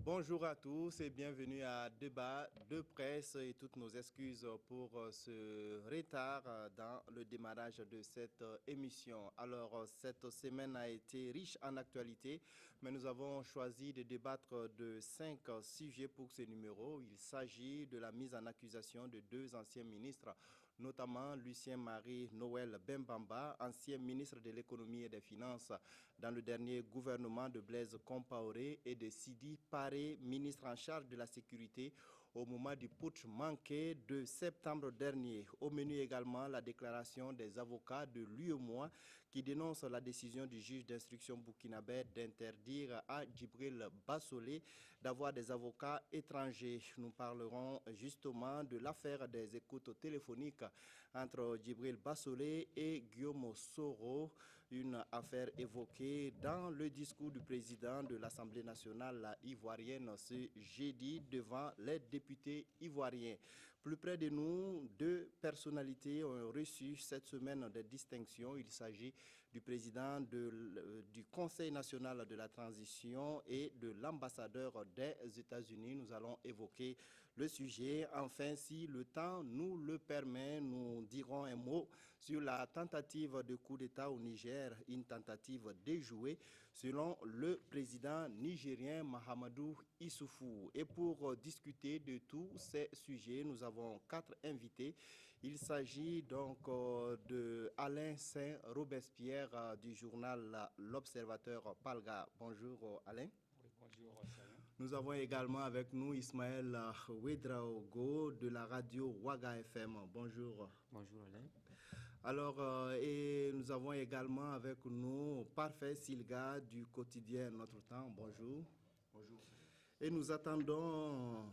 Bonjour à tous et bienvenue à Débat de presse et toutes nos excuses pour ce retard dans le démarrage de cette émission. Alors, cette semaine a été riche en actualité, mais nous avons choisi de débattre de 5 sujets pour ce numéro. Il s'agit de la mise en accusation de 2 anciens ministres, notamment Lucien Marie Noël Bembamba, ancien ministre de l'économie et des finances dans le dernier gouvernement de Blaise Compaoré, et de Sidi Paré, ministre en charge de la sécurité au moment du putsch manqué de septembre dernier. Au menu également la déclaration des avocats de l'UEMOA qui dénoncent la décision du juge d'instruction burkinabé d'interdire à Djibril Bassolé d'avoir des avocats étrangers. Nous parlerons justement de l'affaire des écoutes téléphoniques entre Djibril Bassolé et Guillaume Soro, une affaire évoquée dans le discours du président de l'Assemblée nationale ivoirienne ce jeudi devant les députés ivoiriens. Plus près de nous, 2 personnalités ont reçu cette semaine des distinctions. Il s'agit du président du Conseil national de la transition et de l'ambassadeur des États-Unis. Nous allons évoquer le sujet. Enfin, si le temps nous le permet, nous dirons un mot sur la tentative de coup d'État au Niger, une tentative déjouée selon le président nigérien Mahamadou Issoufou. Et pour discuter de tous ces sujets, nous avons 4 invités. Il s'agit donc de Alain Saint-Robespierre du journal L'Observateur Palga. Bonjour Alain. Oui, bonjour Salim. Nous avons également avec nous Ismaël Ouedraogo de la radio Ouaga FM. Bonjour. Bonjour Alain. Alors, et nous avons également avec nous Parfait Silga du quotidien Notre Temps. Bonjour. Bonjour. Et nous attendons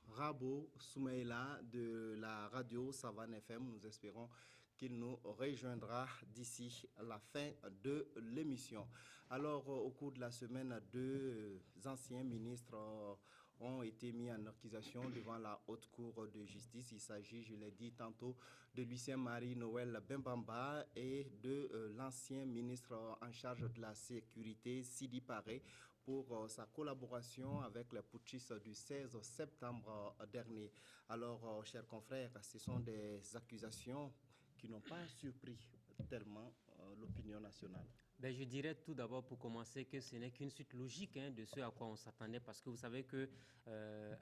Rabo Soumeila de la radio Savane FM. Nous espérons qu'il nous rejoindra d'ici la fin de l'émission. Alors, au cours de la semaine, 2 anciens ministres ont été mis en accusation devant la Haute Cour de justice. Il s'agit, je l'ai dit tantôt, de Lucien Marie Noël Bembamba et de l'ancien ministre en charge de la sécurité, Sidi Paré, pour sa collaboration avec les putschistes du 16 septembre dernier. Alors, chers confrères, ce sont des accusations qui n'ont pas surpris tellement l'opinion nationale. Je dirais tout d'abord pour commencer que ce n'est qu'une suite logique de ce à quoi on s'attendait, parce que vous savez que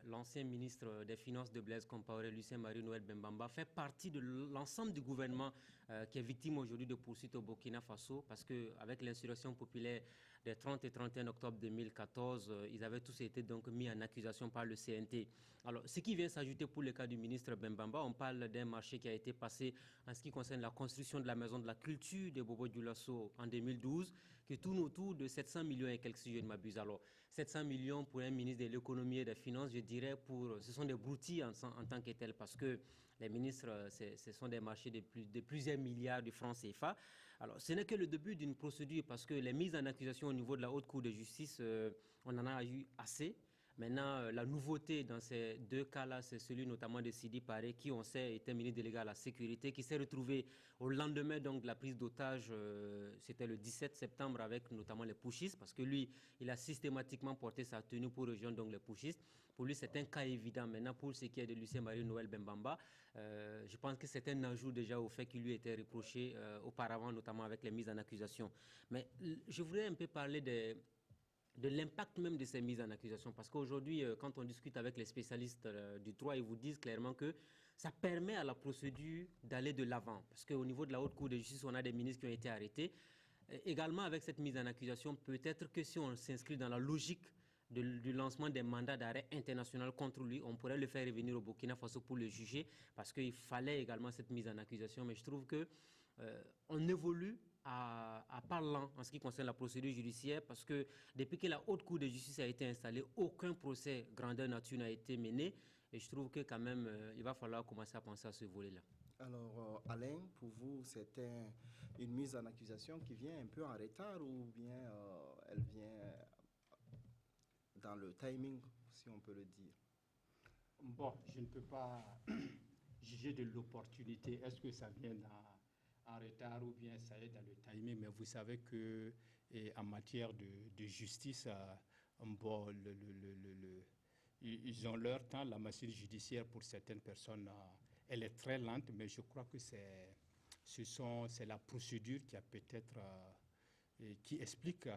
l'ancien ministre des Finances de Blaise Compaoré, Lucien Marie Noël Bembamba, fait partie de l'ensemble du gouvernement qui est victime aujourd'hui de poursuites au Burkina Faso, parce qu'avec l'insurrection populaire des 30 et 31 octobre 2014, ils avaient tous été donc mis en accusation par le CNT. Alors, ce qui vient s'ajouter pour le cas du ministre Bembamba, on parle d'un marché qui a été passé en ce qui concerne la construction de la maison de la culture de Bobo Dioulasso en 2012, qui tourne autour de 700 millions et quelques, si je ne m'abuse. Alors, 700 millions pour un ministre de l'économie et des finances, je dirais, ce sont des broutilles en tant que tels, parce que les ministres, ce sont des marchés de plusieurs milliards de francs CFA. Alors, ce n'est que le début d'une procédure, parce que les mises en accusation au niveau de la Haute Cour de justice, on en a eu assez. Maintenant, la nouveauté dans ces 2 cas-là, c'est celui notamment de Sidi Paré, qui, on sait, était ministre délégué à la sécurité, qui s'est retrouvé au lendemain donc, de la prise d'otage, c'était le 17 septembre, avec notamment les putschistes, parce que lui, il a systématiquement porté sa tenue pour rejoindre donc, les putschistes. Pour lui, c'est un cas évident. Maintenant, pour ce qui est de Lucien Marie Noël Bembamba, je pense que c'est un ajout déjà au fait qu'il lui était reproché auparavant, notamment avec les mises en accusation. Mais je voudrais un peu parler de l'impact même de ces mises en accusation. Parce qu'aujourd'hui, quand on discute avec les spécialistes du droit, ils vous disent clairement que ça permet à la procédure d'aller de l'avant. Parce qu'au niveau de la Haute Cour de justice, on a des ministres qui ont été arrêtés. Également, avec cette mise en accusation, peut-être que si on s'inscrit dans la logique du lancement des mandats d'arrêt international contre lui, on pourrait le faire revenir au Burkina Faso pour le juger, parce qu'il fallait également cette mise en accusation. Mais je trouve que on évolue à pas lent en ce qui concerne la procédure judiciaire, parce que depuis que la Haute Cour de justice a été installée, aucun procès grandeur nature n'a été mené, et je trouve que quand même il va falloir commencer à penser à ce volet-là. Alors, Alain, pour vous, c'est une mise en accusation qui vient un peu en retard, ou bien elle vient dans le timing, si on peut le dire? Bon, je ne peux pas juger de l'opportunité. Est-ce que ça vient en retard ou bien ça est dans le timing? Mais vous savez qu'en matière de justice, Bon, ils ont leur temps. La machine judiciaire, pour certaines personnes, elle est très lente, mais je crois que c'est la procédure qui a peut-être qui explique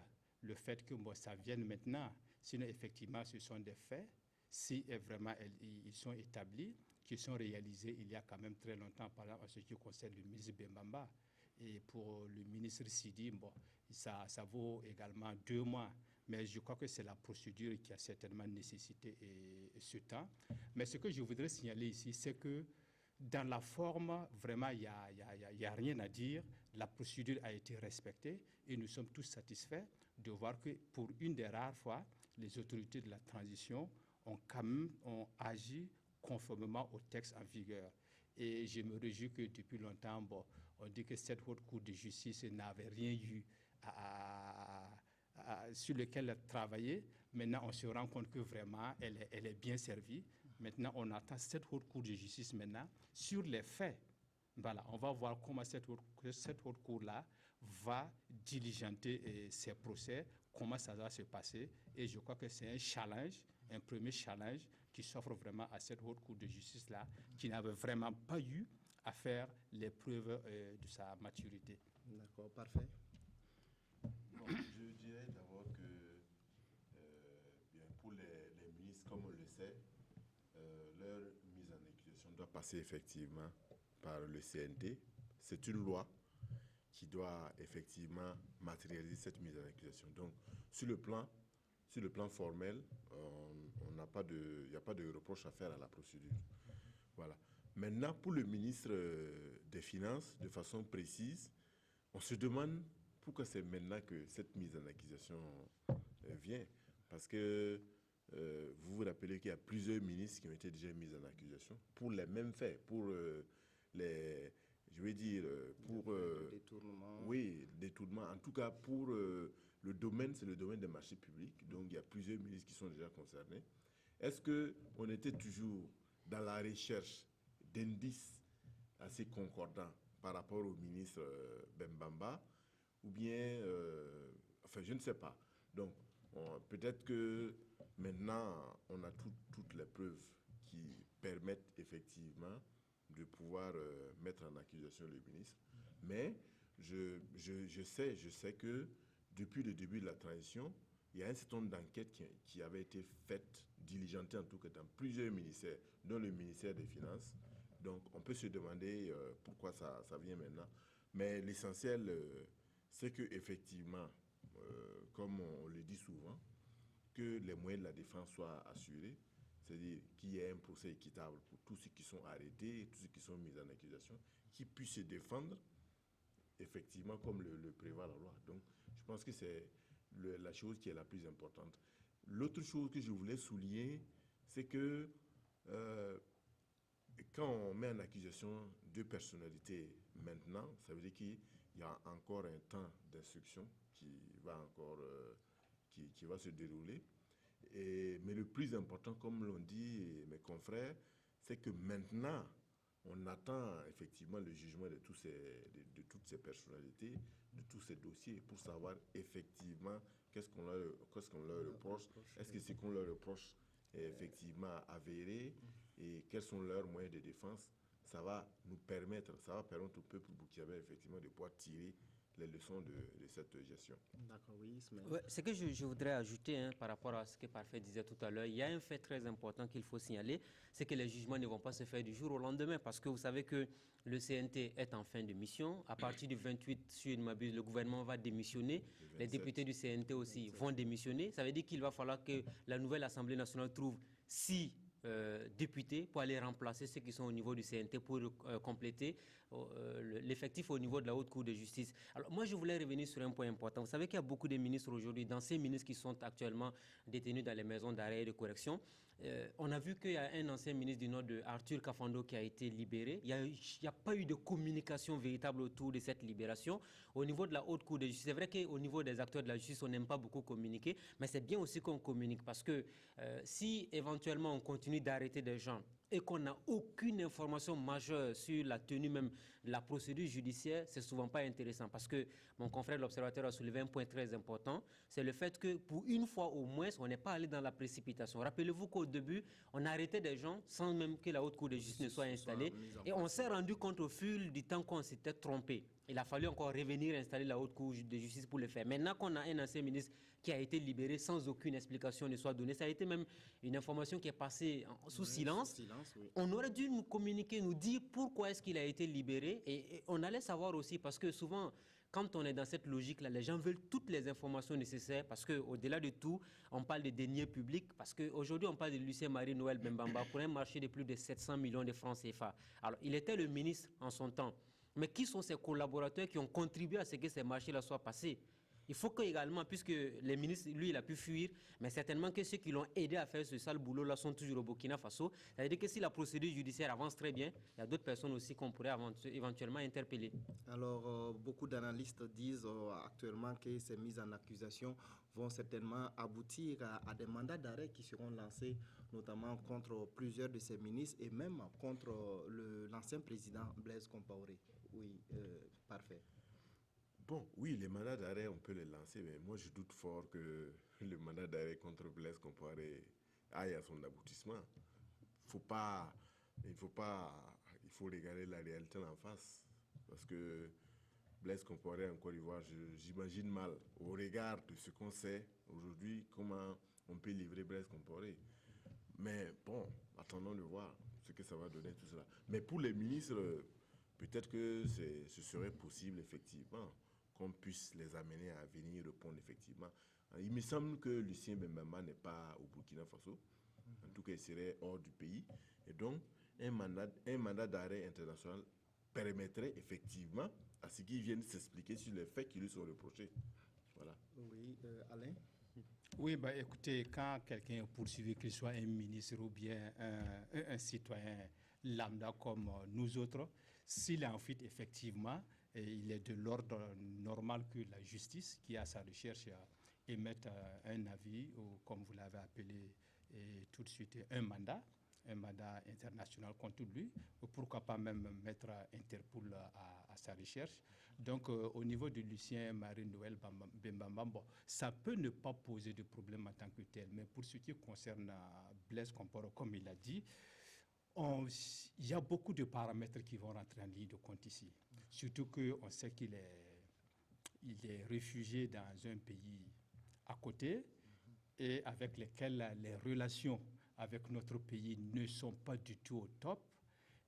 le fait que ça vienne maintenant. Sinon, effectivement, ce sont des faits. Si vraiment ils sont établis, qui sont réalisés il y a quand même très longtemps, par exemple, en ce qui concerne le ministre Bembamba. Et pour le ministre Sidi, bon, ça vaut également 2 mois. Mais je crois que c'est la procédure qui a certainement nécessité ce temps. Mais ce que je voudrais signaler ici, c'est que dans la forme, vraiment, il n'y a rien à dire. La procédure a été respectée et nous sommes tous satisfaits de voir que pour une des rares fois, les autorités de la transition ont quand même agi conformément au texte en vigueur. Et je me réjouis que depuis longtemps, bon, on dit que cette haute cour de justice n'avait rien eu sur lequel travailler. Maintenant, on se rend compte que vraiment, elle est bien servie. Maintenant, on attend cette haute cour de justice maintenant sur les faits. Voilà, on va voir comment cette haute cour-là va diligenter ses procès, comment ça va se passer. Et je crois que c'est un challenge, un premier challenge qui s'offre vraiment à cette haute cour de justice-là, qui n'avait vraiment pas eu à faire les preuves de sa maturité. D'accord, parfait. Bon, je dirais d'abord que bien, pour les ministres, comme on le sait, leur mise en accusation doit passer effectivement par le CNT. C'est une loi qui doit effectivement matérialiser cette mise en accusation. Donc, sur le plan formel, il n'y a pas de reproche à faire à la procédure. Voilà. Maintenant, pour le ministre des Finances, de façon précise, on se demande pourquoi c'est maintenant que cette mise en accusation vient. Parce que vous vous rappelez qu'il y a plusieurs ministres qui ont été déjà mis en accusation pour les mêmes faits, pour détournement. Oui, détournement. En tout cas, pour le domaine, c'est le domaine des marchés publics. Donc, il y a plusieurs ministres qui sont déjà concernés. Est-ce qu'on était toujours dans la recherche d'indices assez concordants par rapport au ministre Bembamba, ou bien, enfin, je ne sais pas. Donc, peut-être que maintenant, on a toutes les preuves qui permettent effectivement de pouvoir mettre en accusation le ministre. Mais je sais que depuis le début de la transition, il y a un certain nombre d'enquêtes qui avaient été faites, diligentées en tout cas dans plusieurs ministères, dont le ministère des Finances. Donc, on peut se demander pourquoi ça vient maintenant. Mais l'essentiel, c'est qu'effectivement, comme on le dit souvent, que les moyens de la défense soient assurés, c'est-à-dire qu'il y ait un procès équitable pour tous ceux qui sont arrêtés et tous ceux qui sont mis en accusation, qui puissent se défendre effectivement comme le prévoit la loi. Donc, je pense que c'est la chose qui est la plus importante. L'autre chose que je voulais souligner, c'est que quand on met en accusation 2 personnalités maintenant, ça veut dire qu'il y a encore un temps d'instruction qui va se dérouler. Mais le plus important, comme l'ont dit mes confrères, c'est que maintenant, on attend effectivement le jugement de toutes ces personnalités, de tous ces dossiers, pour savoir effectivement qu'est-ce qu'on leur reproche, est-ce que ce qu'on leur reproche est effectivement avéré, et quels sont leurs moyens de défense. Ça va permettre au peuple burkinabé effectivement de pouvoir tirer les leçons de cette gestion. D'accord, oui, Ismaël. Ouais, ce que je voudrais ajouter par rapport à ce que Parfait disait tout à l'heure, il y a un fait très important qu'il faut signaler, c'est que les jugements ne vont pas se faire du jour au lendemain, parce que vous savez que le CNT est en fin de mission. À partir du 28, si je ne m'abuse, le gouvernement va démissionner. Les députés du CNT aussi vont démissionner. Ça veut dire qu'il va falloir que la nouvelle Assemblée nationale trouve 6 députés pour aller remplacer ceux qui sont au niveau du CNT pour compléter l'effectif au niveau de la Haute Cour de justice. Alors moi, je voulais revenir sur un point important. Vous savez qu'il y a beaucoup de ministres aujourd'hui, d'anciens ministres qui sont actuellement détenus dans les maisons d'arrêt et de correction. On a vu qu'il y a un ancien ministre du Nord, Arthur Kafando, qui a été libéré. Il n'y a pas eu de communication véritable autour de cette libération. Au niveau de la Haute Cour de justice, c'est vrai qu'au niveau des acteurs de la justice, on n'aime pas beaucoup communiquer, mais c'est bien aussi qu'on communique, parce que si éventuellement on continue d'arrêter des gens et qu'on n'a aucune information majeure sur la tenue même de la procédure judiciaire, c'est souvent pas intéressant. Parce que mon confrère de l'Observateur a soulevé un point très important, c'est le fait que pour une fois au moins, on n'est pas allé dans la précipitation. Rappelez-vous qu'au début, on arrêtait des gens sans même que la Haute Cour de justice ne soit installée. Et on s'est rendu compte au fil du temps qu'on s'était trompé. Il a fallu encore revenir installer la Haute Cour de justice pour le faire. Maintenant qu'on a un ancien ministre qui a été libéré sans aucune explication ne soit donnée, ça a été même une information qui est passée sous silence. Oui. On aurait dû nous communiquer, nous dire pourquoi est-ce qu'il a été libéré et on allait savoir aussi parce que souvent, quand on est dans cette logique-là, les gens veulent toutes les informations nécessaires parce qu'au-delà de tout, on parle de deniers publics parce qu'aujourd'hui, on parle de Lucien Marie-Noël Bembamba pour un marché de plus de 700 millions de francs CFA. Alors, il était le ministre en son temps. Mais qui sont ses collaborateurs qui ont contribué à ce que ces marchés-là soient passés? Il faut que également, puisque les ministres, lui, il a pu fuir, mais certainement que ceux qui l'ont aidé à faire ce sale boulot-là sont toujours au Burkina Faso. C'est-à-dire que si la procédure judiciaire avance très bien, il y a d'autres personnes aussi qu'on pourrait éventuellement interpeller. Alors, beaucoup d'analystes disent actuellement que ces mises en accusation vont certainement aboutir à des mandats d'arrêt qui seront lancés, notamment contre plusieurs de ces ministres et même contre l'ancien président Blaise Compaoré. Oui, parfait. Bon, oui, les mandats d'arrêt, on peut les lancer, mais moi je doute fort que le mandat d'arrêt contre Blaise Compaoré aille à son aboutissement. Il faut regarder la réalité en face. Parce que Blaise Compaoré en Côte d'Ivoire, j'imagine mal, au regard de ce qu'on sait aujourd'hui, comment on peut livrer Blaise Compaoré. Mais bon, attendons de voir ce que ça va donner tout cela. Mais pour les ministres, peut-être que ce serait possible effectivement qu'on puisse les amener à venir répondre effectivement. Il me semble que Lucien Bembamba n'est pas au Burkina Faso. En tout cas, il serait hors du pays. Et donc, un mandat d'arrêt international permettrait effectivement à ce qu'ils viennent s'expliquer sur les faits qui lui sont reprochés. Voilà. Oui, Alain? Oui, bah, écoutez, quand quelqu'un est poursuivi, qu'il soit un ministre ou bien un citoyen lambda comme nous autres, s'il est en fuite, effectivement, et il est de l'ordre normal que la justice, qui a sa recherche, émette un avis, ou comme vous l'avez appelé et tout de suite, un mandat international contre lui, ou pourquoi pas même mettre Interpol à sa recherche. Donc, au niveau de Lucien Marie-Noël Bembamba, bon, ça peut ne pas poser de problème en tant que tel, mais pour ce qui concerne Blaise Compaoré, comme il l'a dit, il y a beaucoup de paramètres qui vont rentrer en ligne de compte ici. Surtout qu'on sait qu'il est réfugié dans un pays à côté et avec lesquels les relations avec notre pays ne sont pas du tout au top.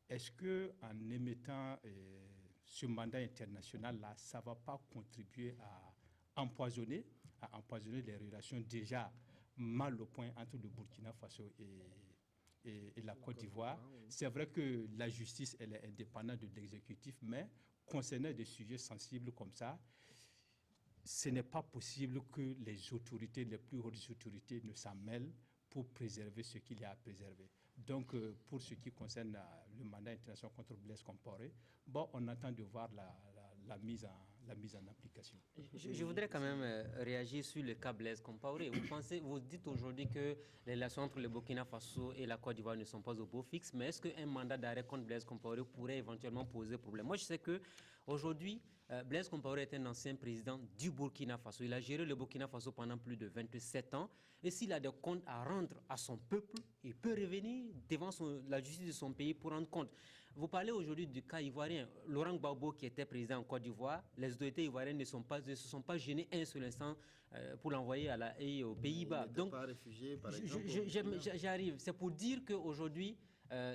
Est-ce qu'en émettant ce mandat international-là, ça ne va pas contribuer à empoisonner les relations déjà mal au point entre le Burkina Faso et la Côte d'Ivoire? C'est vrai que la justice, elle est indépendante de l'exécutif, mais concernant des sujets sensibles comme ça, ce n'est pas possible que les autorités, les plus hautes autorités ne s'en mêlent pour préserver ce qu'il y a à préserver. Donc, pour ce qui concerne le mandat international contre Blaise Compaoré, bon, on attend de voir la mise en application. Je voudrais quand même réagir sur le cas Blaise Compaoré. Vous dites aujourd'hui que les relations entre le Burkina Faso et la Côte d'Ivoire ne sont pas au beau fixe, mais est-ce qu'un mandat d'arrêt contre Blaise Compaoré pourrait éventuellement poser problème? Moi, je sais qu'aujourd'hui, Blaise Compaoré est un ancien président du Burkina Faso. Il a géré le Burkina Faso pendant plus de 27 ans. Et s'il a des comptes à rendre à son peuple, il peut revenir devant la justice de son pays pour rendre compte. Vous parlez aujourd'hui du cas ivoirien. Laurent Gbagbo, qui était président en Côte d'Ivoire, les autorités ivoiriennes ne se sont pas gênées un seul instant pour l'envoyer à la haie aux Pays-Bas. Donc, pas réfugié, par exemple. J'arrive. C'est pour dire qu'aujourd'hui,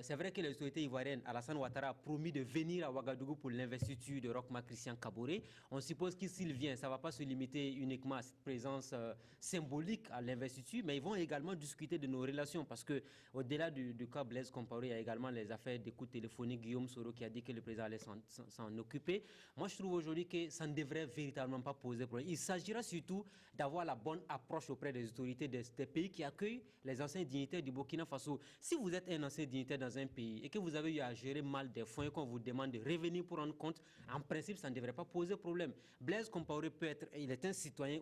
c'est vrai que les autorités ivoiriennes, Alassane Ouattara a promis de venir à Ouagadougou pour l'investiture de Roch-Marc Christian Kaboré. On suppose que s'il vient, ça ne va pas se limiter uniquement à cette présence symbolique à l'investiture, mais ils vont également discuter de nos relations parce qu'au-delà du cas Blaise Compaoré, il y a également les affaires d'écoute téléphonique. Guillaume Soro qui a dit que le président allait s'en occuper. Moi, je trouve aujourd'hui que ça ne devrait véritablement pas poser problème. Il s'agira surtout d'avoir la bonne approche auprès des autorités des pays qui accueillent les anciens dignitaires du Burkina Faso. Si vous êtes un ancien dignitaire dignitaire dans un pays et que vous avez eu à gérer mal des fonds et qu'on vous demande de revenir pour rendre compte, en principe, ça ne devrait pas poser problème. Blaise Compaoré il est un citoyen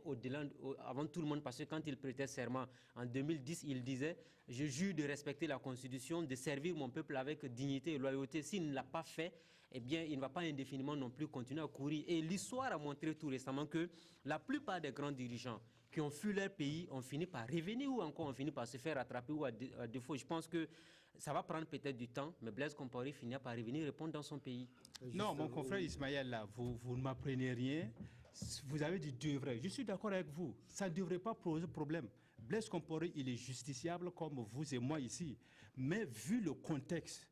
avant tout le monde parce que quand il prêtait serment en 2010, il disait « Je jure de respecter la Constitution, de servir mon peuple avec dignité et loyauté. » S'il ne l'a pas fait, eh bien, il ne va pas indéfiniment non plus continuer à courir. Et l'histoire a montré tout récemment que la plupart des grands dirigeants qui ont fui leur pays ont fini par revenir ou encore ont fini par se faire rattraper ou à défaut. Je pense que ça va prendre peut-être du temps, mais Blaise Compaoré finira par revenir répondre dans son pays. Non, mon confrère Ismaël, là, vous ne m'apprenez rien. Vous avez dit devrait. Je suis d'accord avec vous. Ça ne devrait pas poser problème. Blaise Compaoré, il est justiciable comme vous et moi ici. Mais vu le contexte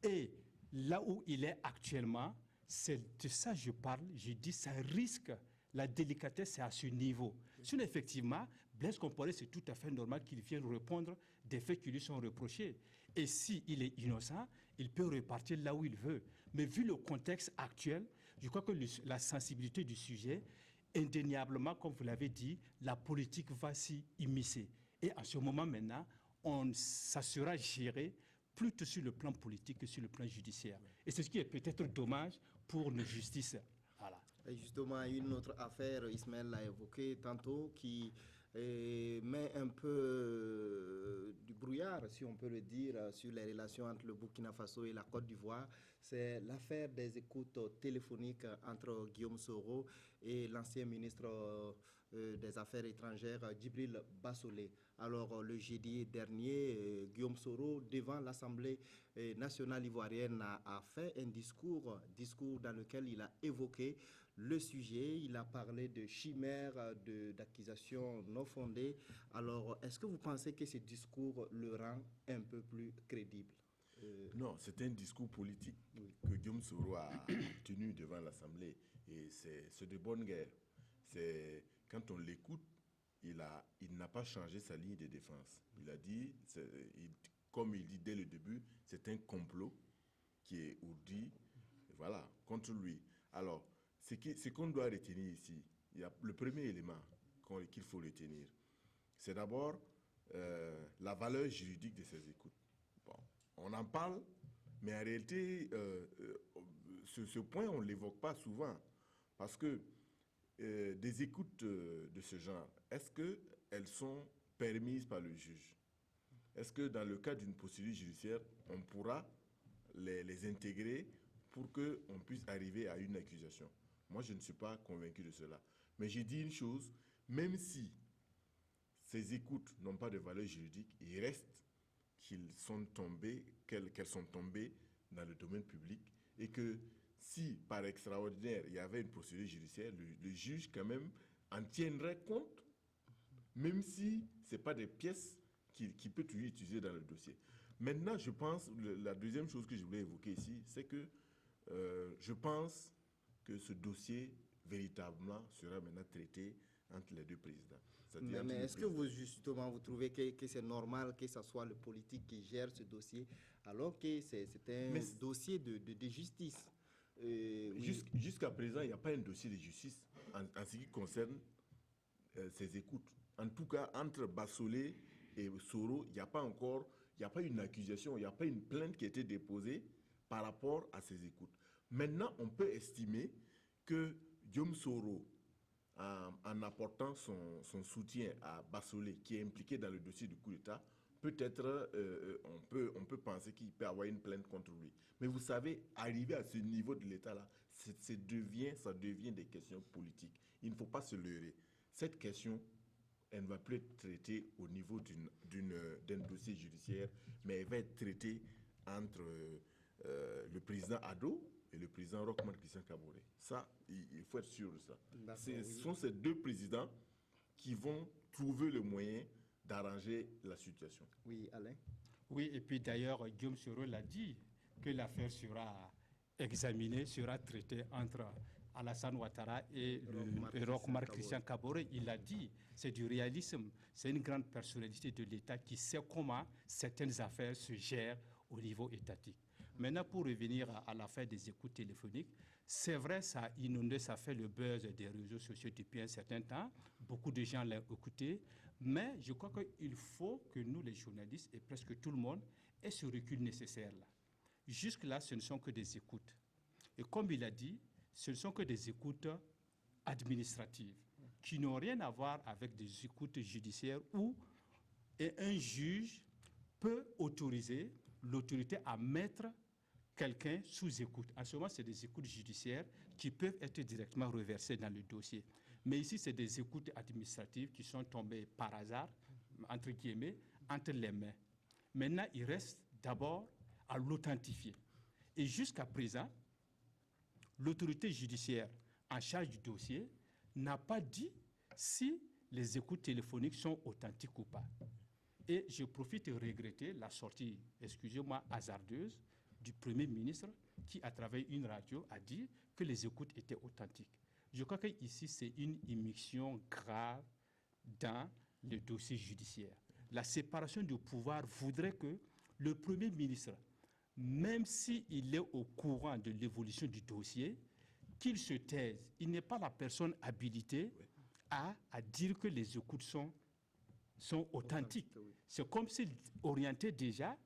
et là où il est actuellement, c'est de ça que je parle. Je dis ça risque, la délicatesse, c'est à ce niveau. Sinon, effectivement, Blaise Compaoré, c'est tout à fait normal qu'il vienne répondre des faits qui lui sont reprochés. Et s'il est innocent, il peut repartir là où il veut. Mais vu le contexte actuel, je crois que la sensibilité du sujet, indéniablement, comme vous l'avez dit, la politique va s'y immiscer. Et à ce moment maintenant, ça sera géré plutôt sur le plan politique que sur le plan judiciaire. Et c'est ce qui est peut-être dommage pour nos justices. Voilà. Et justement, une autre affaire, Ismaël l'a évoqué tantôt, qui met un peu du brouillard, si on peut le dire, sur les relations entre le Burkina Faso et la Côte d'Ivoire. C'est l'affaire des écoutes téléphoniques entre Guillaume Soro et l'ancien ministre des Affaires étrangères, Djibril Bassolé. Alors, le jeudi dernier, Guillaume Soro, devant l'Assemblée nationale ivoirienne, a fait un discours dans lequel il a évoqué le sujet. Il a parlé de chimères, d'accusations non fondées. Alors, est-ce que vous pensez que ce discours le rend un peu plus crédible? Non, c'est un discours politique que Guillaume Soro a tenu devant l'Assemblée. Et c'est de bonne guerre. Quand on l'écoute, il n'a pas changé sa ligne de défense. Il a dit, comme il dit dès le début, c'est un complot qui est ourdi, voilà, contre lui. Alors, ce qu'on doit retenir ici, il y a le premier élément qu'il faut retenir, c'est d'abord la valeur juridique de ces écoutes. Bon, on en parle, mais en réalité, ce point, on ne l'évoque pas souvent, parce que des écoutes de ce genre, est-ce qu'elles sont permises par le juge? Est-ce que dans le cas d'une procédure judiciaire, on pourra les intégrer pour qu'on puisse arriver à une accusation? Moi, je ne suis pas convaincu de cela. Mais j'ai dit une chose, même si ces écoutes n'ont pas de valeur juridique, il reste qu'elles sont tombées dans le domaine public et que si, par extraordinaire, il y avait une procédure judiciaire, le juge, quand même, en tiendrait compte, même si ce n'est pas des pièces qu'il peut toujours utiliser dans le dossier. Maintenant, je pense, la deuxième chose que je voulais évoquer ici, c'est que je pense que ce dossier, véritablement, sera maintenant traité entre les deux présidents. Mais est-ce que vous, justement, vous trouvez que c'est normal que ce soit le politique qui gère ce dossier, alors que c'est un dossier de justice? Oui. Jusqu'à présent, il n'y a pas un dossier de justice en ce qui concerne ces écoutes. En tout cas, entre Bassolé et Soro, il n'y a pas une accusation, il n'y a pas une plainte qui a été déposée par rapport à ces écoutes. Maintenant, on peut estimer que Guillaume Soro, en apportant son soutien à Bassolé, qui est impliqué dans le dossier du coup d'État, peut-être on peut penser qu'il peut avoir une plainte contre lui. Mais vous savez, arriver à ce niveau de l'État-là, ça devient des questions politiques. Il ne faut pas se leurrer. Cette question, elle ne va plus être traitée au niveau d'un dossier judiciaire, mais elle va être traitée entre le président Ado et le président Roch-Marc Christian Kaboré. Ça, il faut être sûr de ça. Ce sont ces deux présidents qui vont trouver le moyen d'arranger la situation. Oui, Alain? Oui, et puis d'ailleurs, Guillaume Soro l'a dit, que l'affaire sera examinée, sera traitée entre Alassane Ouattara et Roch-Marc Christian Kaboré. Il l'a dit, c'est du réalisme. C'est une grande personnalité de l'État qui sait comment certaines affaires se gèrent au niveau étatique. Maintenant, pour revenir à l'affaire des écoutes téléphoniques, c'est vrai, ça a inondé, ça fait le buzz des réseaux sociaux depuis un certain temps. Beaucoup de gens l'ont écouté. Mais je crois qu'il faut que nous, les journalistes, et presque tout le monde, aient ce recul nécessaire-là. Jusque-là, ce ne sont que des écoutes. Et comme il a dit, ce ne sont que des écoutes administratives qui n'ont rien à voir avec des écoutes judiciaires où un juge peut autoriser l'autorité à mettre quelqu'un sous écoute. En ce moment, c'est des écoutes judiciaires qui peuvent être directement reversées dans le dossier. Mais ici, c'est des écoutes administratives qui sont tombées par hasard, entre guillemets, entre les mains. Maintenant, il reste d'abord à l'authentifier. Et jusqu'à présent, l'autorité judiciaire en charge du dossier n'a pas dit si les écoutes téléphoniques sont authentiques ou pas. Et je profite de regretter la sortie, excusez-moi, hasardeuse du Premier ministre qui, à travers une radio, a dit que les écoutes étaient authentiques. Je crois qu'ici, c'est une immixtion grave dans le dossier judiciaire. La séparation du pouvoir voudrait que le Premier ministre, même s'il est au courant de l'évolution du dossier, qu'il se taise. Il n'est pas la personne habilitée à dire que les écoutes sont authentiques. Oui. C'est comme s'il orientait déjà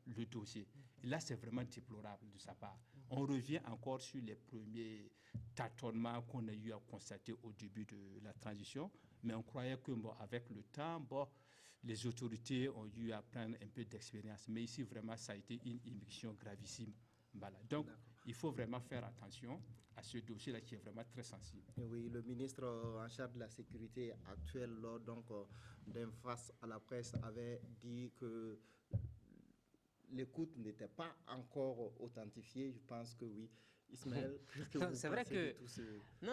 le dossier. Et là, c'est vraiment déplorable de sa part. On revient encore sur les premiers tâtonnements qu'on a eu à constater au début de la transition, mais on croyait que avec le temps, les autorités ont eu à prendre un peu d'expérience. Mais ici, vraiment, ça a été une immixtion gravissime. Voilà. Donc, il faut vraiment faire attention à ce dossier-là qui est vraiment très sensible. Oui, le ministre en charge de la sécurité actuelle, lors d'un face à la presse, avait dit que l'écoute n'était pas encore authentifiée. Je pense que oui. Ismaël, c'est vrai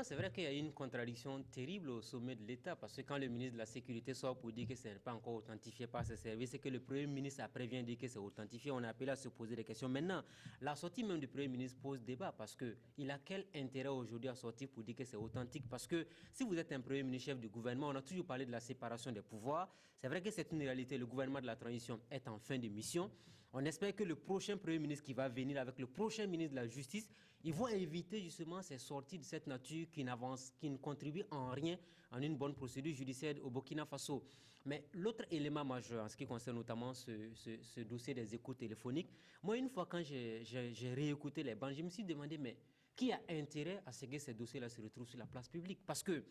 c'est vrai qu'il y a une contradiction terrible au sommet de l'État, parce que quand le ministre de la Sécurité sort pour dire que ce n'est pas encore authentifié par ses services, et que le Premier ministre après vient dire que c'est authentifié, on a appelé à se poser des questions. Maintenant, la sortie même du Premier ministre pose débat, parce qu'il a quel intérêt aujourd'hui à sortir pour dire que c'est authentique? Parce que si vous êtes un Premier ministre chef du gouvernement, on a toujours parlé de la séparation des pouvoirs. C'est vrai que c'est une réalité, le gouvernement de la transition est en fin de mission. On espère que le prochain Premier ministre qui va venir avec le prochain ministre de la Justice, ils vont éviter justement ces sorties de cette nature qui ne contribuent en rien en une bonne procédure judiciaire au Burkina Faso. Mais l'autre élément majeur en ce qui concerne notamment ce dossier des écoutes téléphoniques, moi, une fois quand j'ai réécouté les bancs, je me suis demandé, mais qui a intérêt à ce que ces dossiers-là se retrouvent sur la place publique? Parce que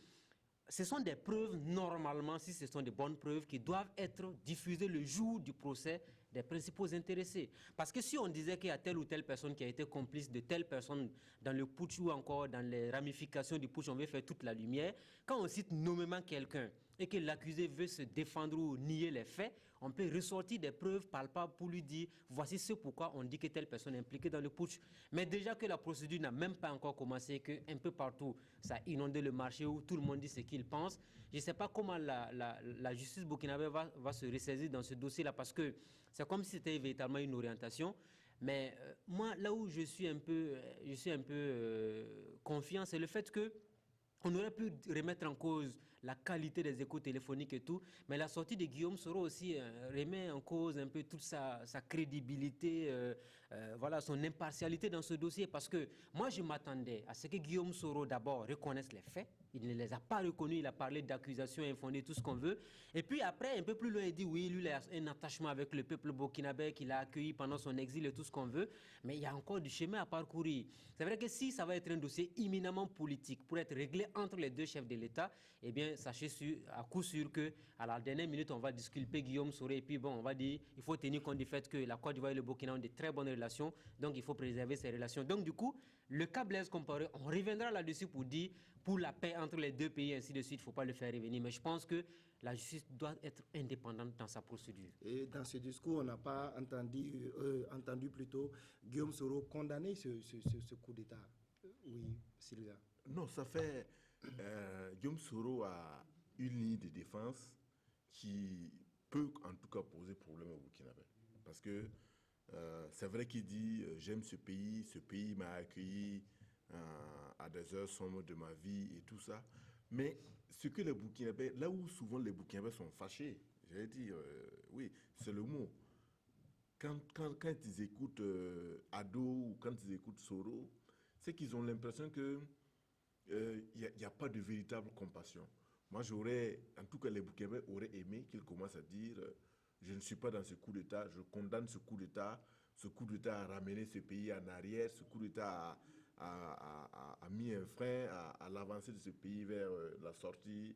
ce sont des preuves, normalement, si ce sont des bonnes preuves, qui doivent être diffusées le jour du procès des principaux intéressés. Parce que si on disait qu'il y a telle ou telle personne qui a été complice de telle personne dans le putsch ou encore dans les ramifications du putsch, on veut faire toute la lumière. Quand on cite nommément quelqu'un et que l'accusé veut se défendre ou nier les faits, on peut ressortir des preuves palpables pour lui dire voici ce pourquoi on dit que telle personne est impliquée dans le putsch. Mais déjà que la procédure n'a même pas encore commencé, qu'un peu partout ça a inondé le marché où tout le monde dit ce qu'il pense, je ne sais pas comment la justice burkinabé va se ressaisir dans ce dossier-là, parce que c'est comme si c'était véritablement une orientation. Mais moi, là où je suis un peu confiant, c'est le fait que on aurait pu remettre en cause la qualité des échos téléphoniques et tout, mais la sortie de Guillaume Soro aussi remet en cause un peu toute sa crédibilité, voilà, son impartialité dans ce dossier, parce que moi je m'attendais à ce que Guillaume Soro d'abord reconnaisse les faits. Il ne les a pas reconnus, il a parlé d'accusations infondées, tout ce qu'on veut. Et puis après, un peu plus loin, il dit oui, lui, il a un attachement avec le peuple burkinabé qu'il a accueilli pendant son exil et tout ce qu'on veut. Mais il y a encore du chemin à parcourir. C'est vrai que si ça va être un dossier éminemment politique pour être réglé entre les deux chefs de l'État, eh bien, sachez à coup sûr qu'à la dernière minute, on va disculper Guillaume Soro et puis bon, on va dire il faut tenir compte du fait que la Côte d'Ivoire et le Burkina ont de très bonnes relations, donc il faut préserver ces relations. Donc du coup, le cas Blaise Compaoré, on reviendra là-dessus pour dire pour la paix entre les deux pays, ainsi de suite, il ne faut pas le faire revenir. Mais je pense que la justice doit être indépendante dans sa procédure. Et dans ce discours, on n'a pas entendu plutôt Guillaume Soro condamner ce coup d'État. Oui, Sylvia. Non, ça fait... Guillaume Soro a une ligne de défense qui peut en tout cas poser problème au Burkinabé. Parce que c'est vrai qu'il dit j'aime ce pays m'a accueilli à des heures sombres de ma vie et tout ça. Mais ce que les Burkinabés, là où souvent les Burkinabés sont fâchés, j'allais dire, oui, c'est le mot. quand ils écoutent Ado ou quand ils écoutent Soro, c'est qu'ils ont l'impression que il n'y a pas de véritable compassion. Moi, en tout cas, les Burkinabés auraient aimé qu'ils commencent à dire je ne suis pas dans ce coup d'État, je condamne ce coup d'État. Ce coup d'État a ramené ce pays en arrière, ce coup d'État a mis un frein à l'avancée de ce pays vers la sortie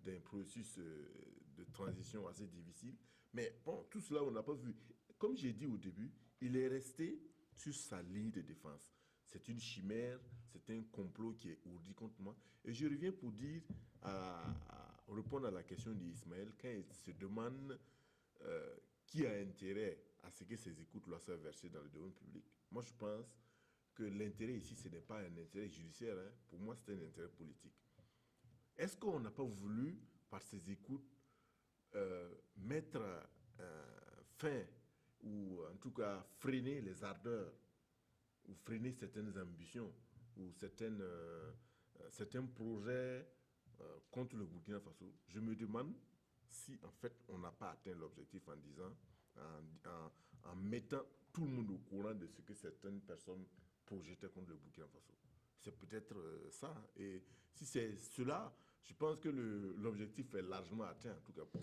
d'un processus de transition assez difficile. Mais bon, tout cela, on n'a pas vu. Comme j'ai dit au début, il est resté sur sa ligne de défense. C'est une chimère, c'est un complot qui est ourdi contre moi. Et je reviens pour dire, répondre à la question d'Ismaël, quand il se demande qui a intérêt à ce que ces écoutes-là soient versées dans le domaine public. Moi, je pense que l'intérêt ici, ce n'est pas un intérêt judiciaire. Hein. Pour moi, c'est un intérêt politique. Est-ce qu'on n'a pas voulu, par ces écoutes, mettre fin, ou en tout cas freiner les ardeurs, ou freiner certaines ambitions, ou certains projets contre le Burkina Faso? Je me demande si, en fait, on n'a pas atteint l'objectif en disant, en mettant tout le monde au courant de ce que certaines personnes projetaient contre le Burkina Faso. C'est peut-être ça. Et si c'est cela, je pense que l'objectif est largement atteint, en tout cas pour...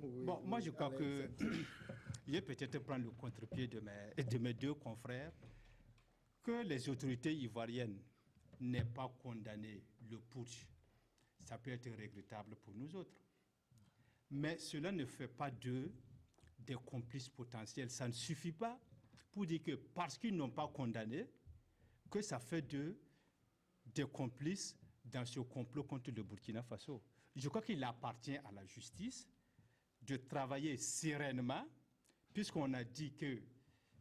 Oui, bon, moi, je crois que je vais peut-être prendre le contre-pied de mes deux confrères, que les autorités ivoiriennes n'aient pas condamné le putsch. Ça peut être regrettable pour nous autres. Mais cela ne fait pas d'eux des complices potentiels. Ça ne suffit pas pour dire que parce qu'ils n'ont pas condamné, que ça fait d'eux des complices dans ce complot contre le Burkina Faso. Je crois qu'il appartient à la justice de travailler sereinement, puisqu'on a dit que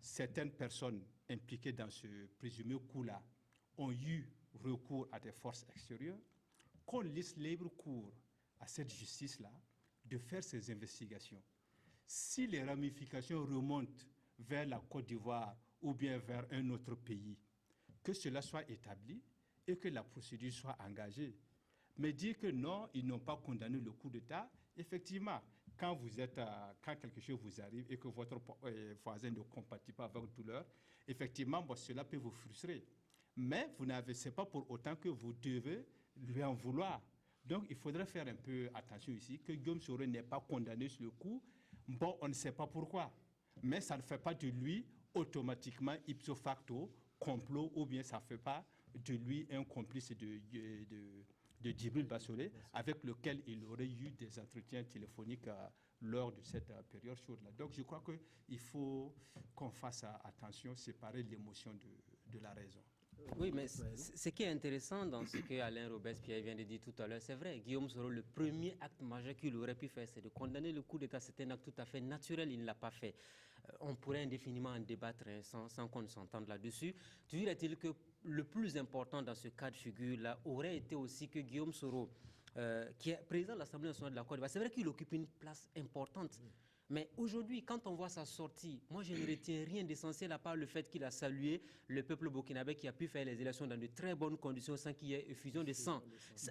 certaines personnes impliquées dans ce présumé coup-là ont eu recours à des forces extérieures, qu'on laisse libre cours à cette justice-là de faire ses investigations. Si les ramifications remontent vers la Côte d'Ivoire ou bien vers un autre pays, que cela soit établi et que la procédure soit engagée. Mais dire que non, ils n'ont pas condamné le coup d'État, effectivement, quand quelque chose vous arrive et que votre voisin ne compatit pas avec douleur, effectivement, bon, cela peut vous frustrer. Mais ce n'est pas pour autant que vous devez lui en vouloir. Donc, il faudrait faire un peu attention ici, que Guillaume Soro n'est pas condamné sur le coup. Bon, on ne sait pas pourquoi, mais ça ne fait pas de lui automatiquement, ipso facto, complot, ou bien ça ne fait pas de lui un complice de Djibril Bassolé, avec lequel il aurait eu des entretiens téléphoniques lors de cette période chaude-là. Donc, je crois qu'il faut qu'on fasse attention, séparer l'émotion de la raison. Oui, mais ce qui est intéressant dans ce que Alain Robespierre vient de dire tout à l'heure, c'est vrai, Guillaume Soro, le premier acte majeur qu'il aurait pu faire, c'est de condamner le coup d'État. C'est un acte tout à fait naturel, il ne l'a pas fait. On pourrait indéfiniment en débattre sans qu'on ne s'entende là-dessus. Toujours est-il que le plus important dans ce cas de figure-là aurait été aussi que Guillaume Soro, qui est président de l'Assemblée nationale de la Côte d'Ivoire, c'est vrai qu'il occupe une place importante. Mais aujourd'hui, quand on voit sa sortie, moi je ne retiens rien d'essentiel à part le fait qu'il a salué le peuple burkinabé qui a pu faire les élections dans de très bonnes conditions sans qu'il y ait effusion de sang.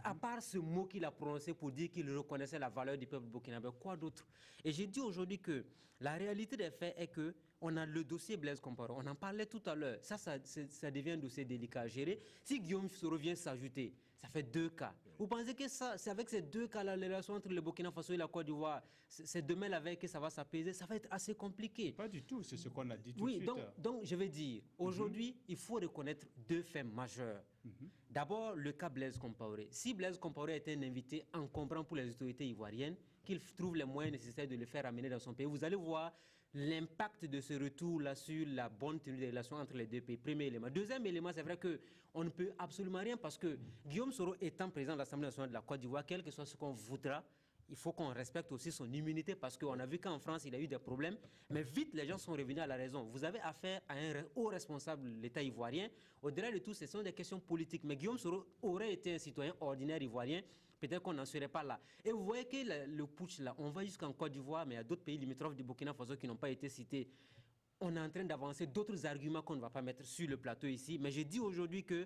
À part ce mot qu'il a prononcé pour dire qu'il reconnaissait la valeur du peuple burkinabé, quoi d'autre? Et j'ai dit aujourd'hui que la réalité des faits est que on a le dossier Blaise Compaoré, on en parlait tout à l'heure. Ça devient un dossier délicat à gérer. Si Guillaume Soro vient s'ajouter, ça fait 2 cas. Vous pensez que c'est avec ces 2 cas-là, les relations entre le Burkina Faso et la Côte d'Ivoire, c'est demain la veille que ça va s'apaiser? Ça va être assez compliqué. Pas du tout, c'est ce qu'on a dit tout de suite. Oui, donc je vais dire, aujourd'hui, il faut reconnaître 2 faits majeurs. D'abord, le cas Blaise Compaoré. Si Blaise Compaoré était un invité encombrant pour les autorités ivoiriennes, qu'il trouve les moyens nécessaires de le faire amener dans son pays, vous allez voir l'impact de ce retour-là sur la bonne tenue des relations entre les deux pays. Premier élément. Deuxième élément, c'est vrai qu'on ne peut absolument rien parce que Guillaume Soro étant président de l'Assemblée nationale de la Côte d'Ivoire, quel que soit ce qu'on voudra, il faut qu'on respecte aussi son immunité parce qu'on a vu qu'en France, il a eu des problèmes. Mais vite, les gens sont revenus à la raison. Vous avez affaire à un haut responsable de l'État ivoirien. Au-delà de tout, ce sont des questions politiques. Mais Guillaume Soro aurait été un citoyen ordinaire ivoirien. Peut-être qu'on n'en serait pas là. Et vous voyez que le putsch, là, on va jusqu'en Côte d'Ivoire, mais il y a d'autres pays limitrophes du Burkina Faso qui n'ont pas été cités. On est en train d'avancer d'autres arguments qu'on ne va pas mettre sur le plateau ici. Mais je dis aujourd'hui que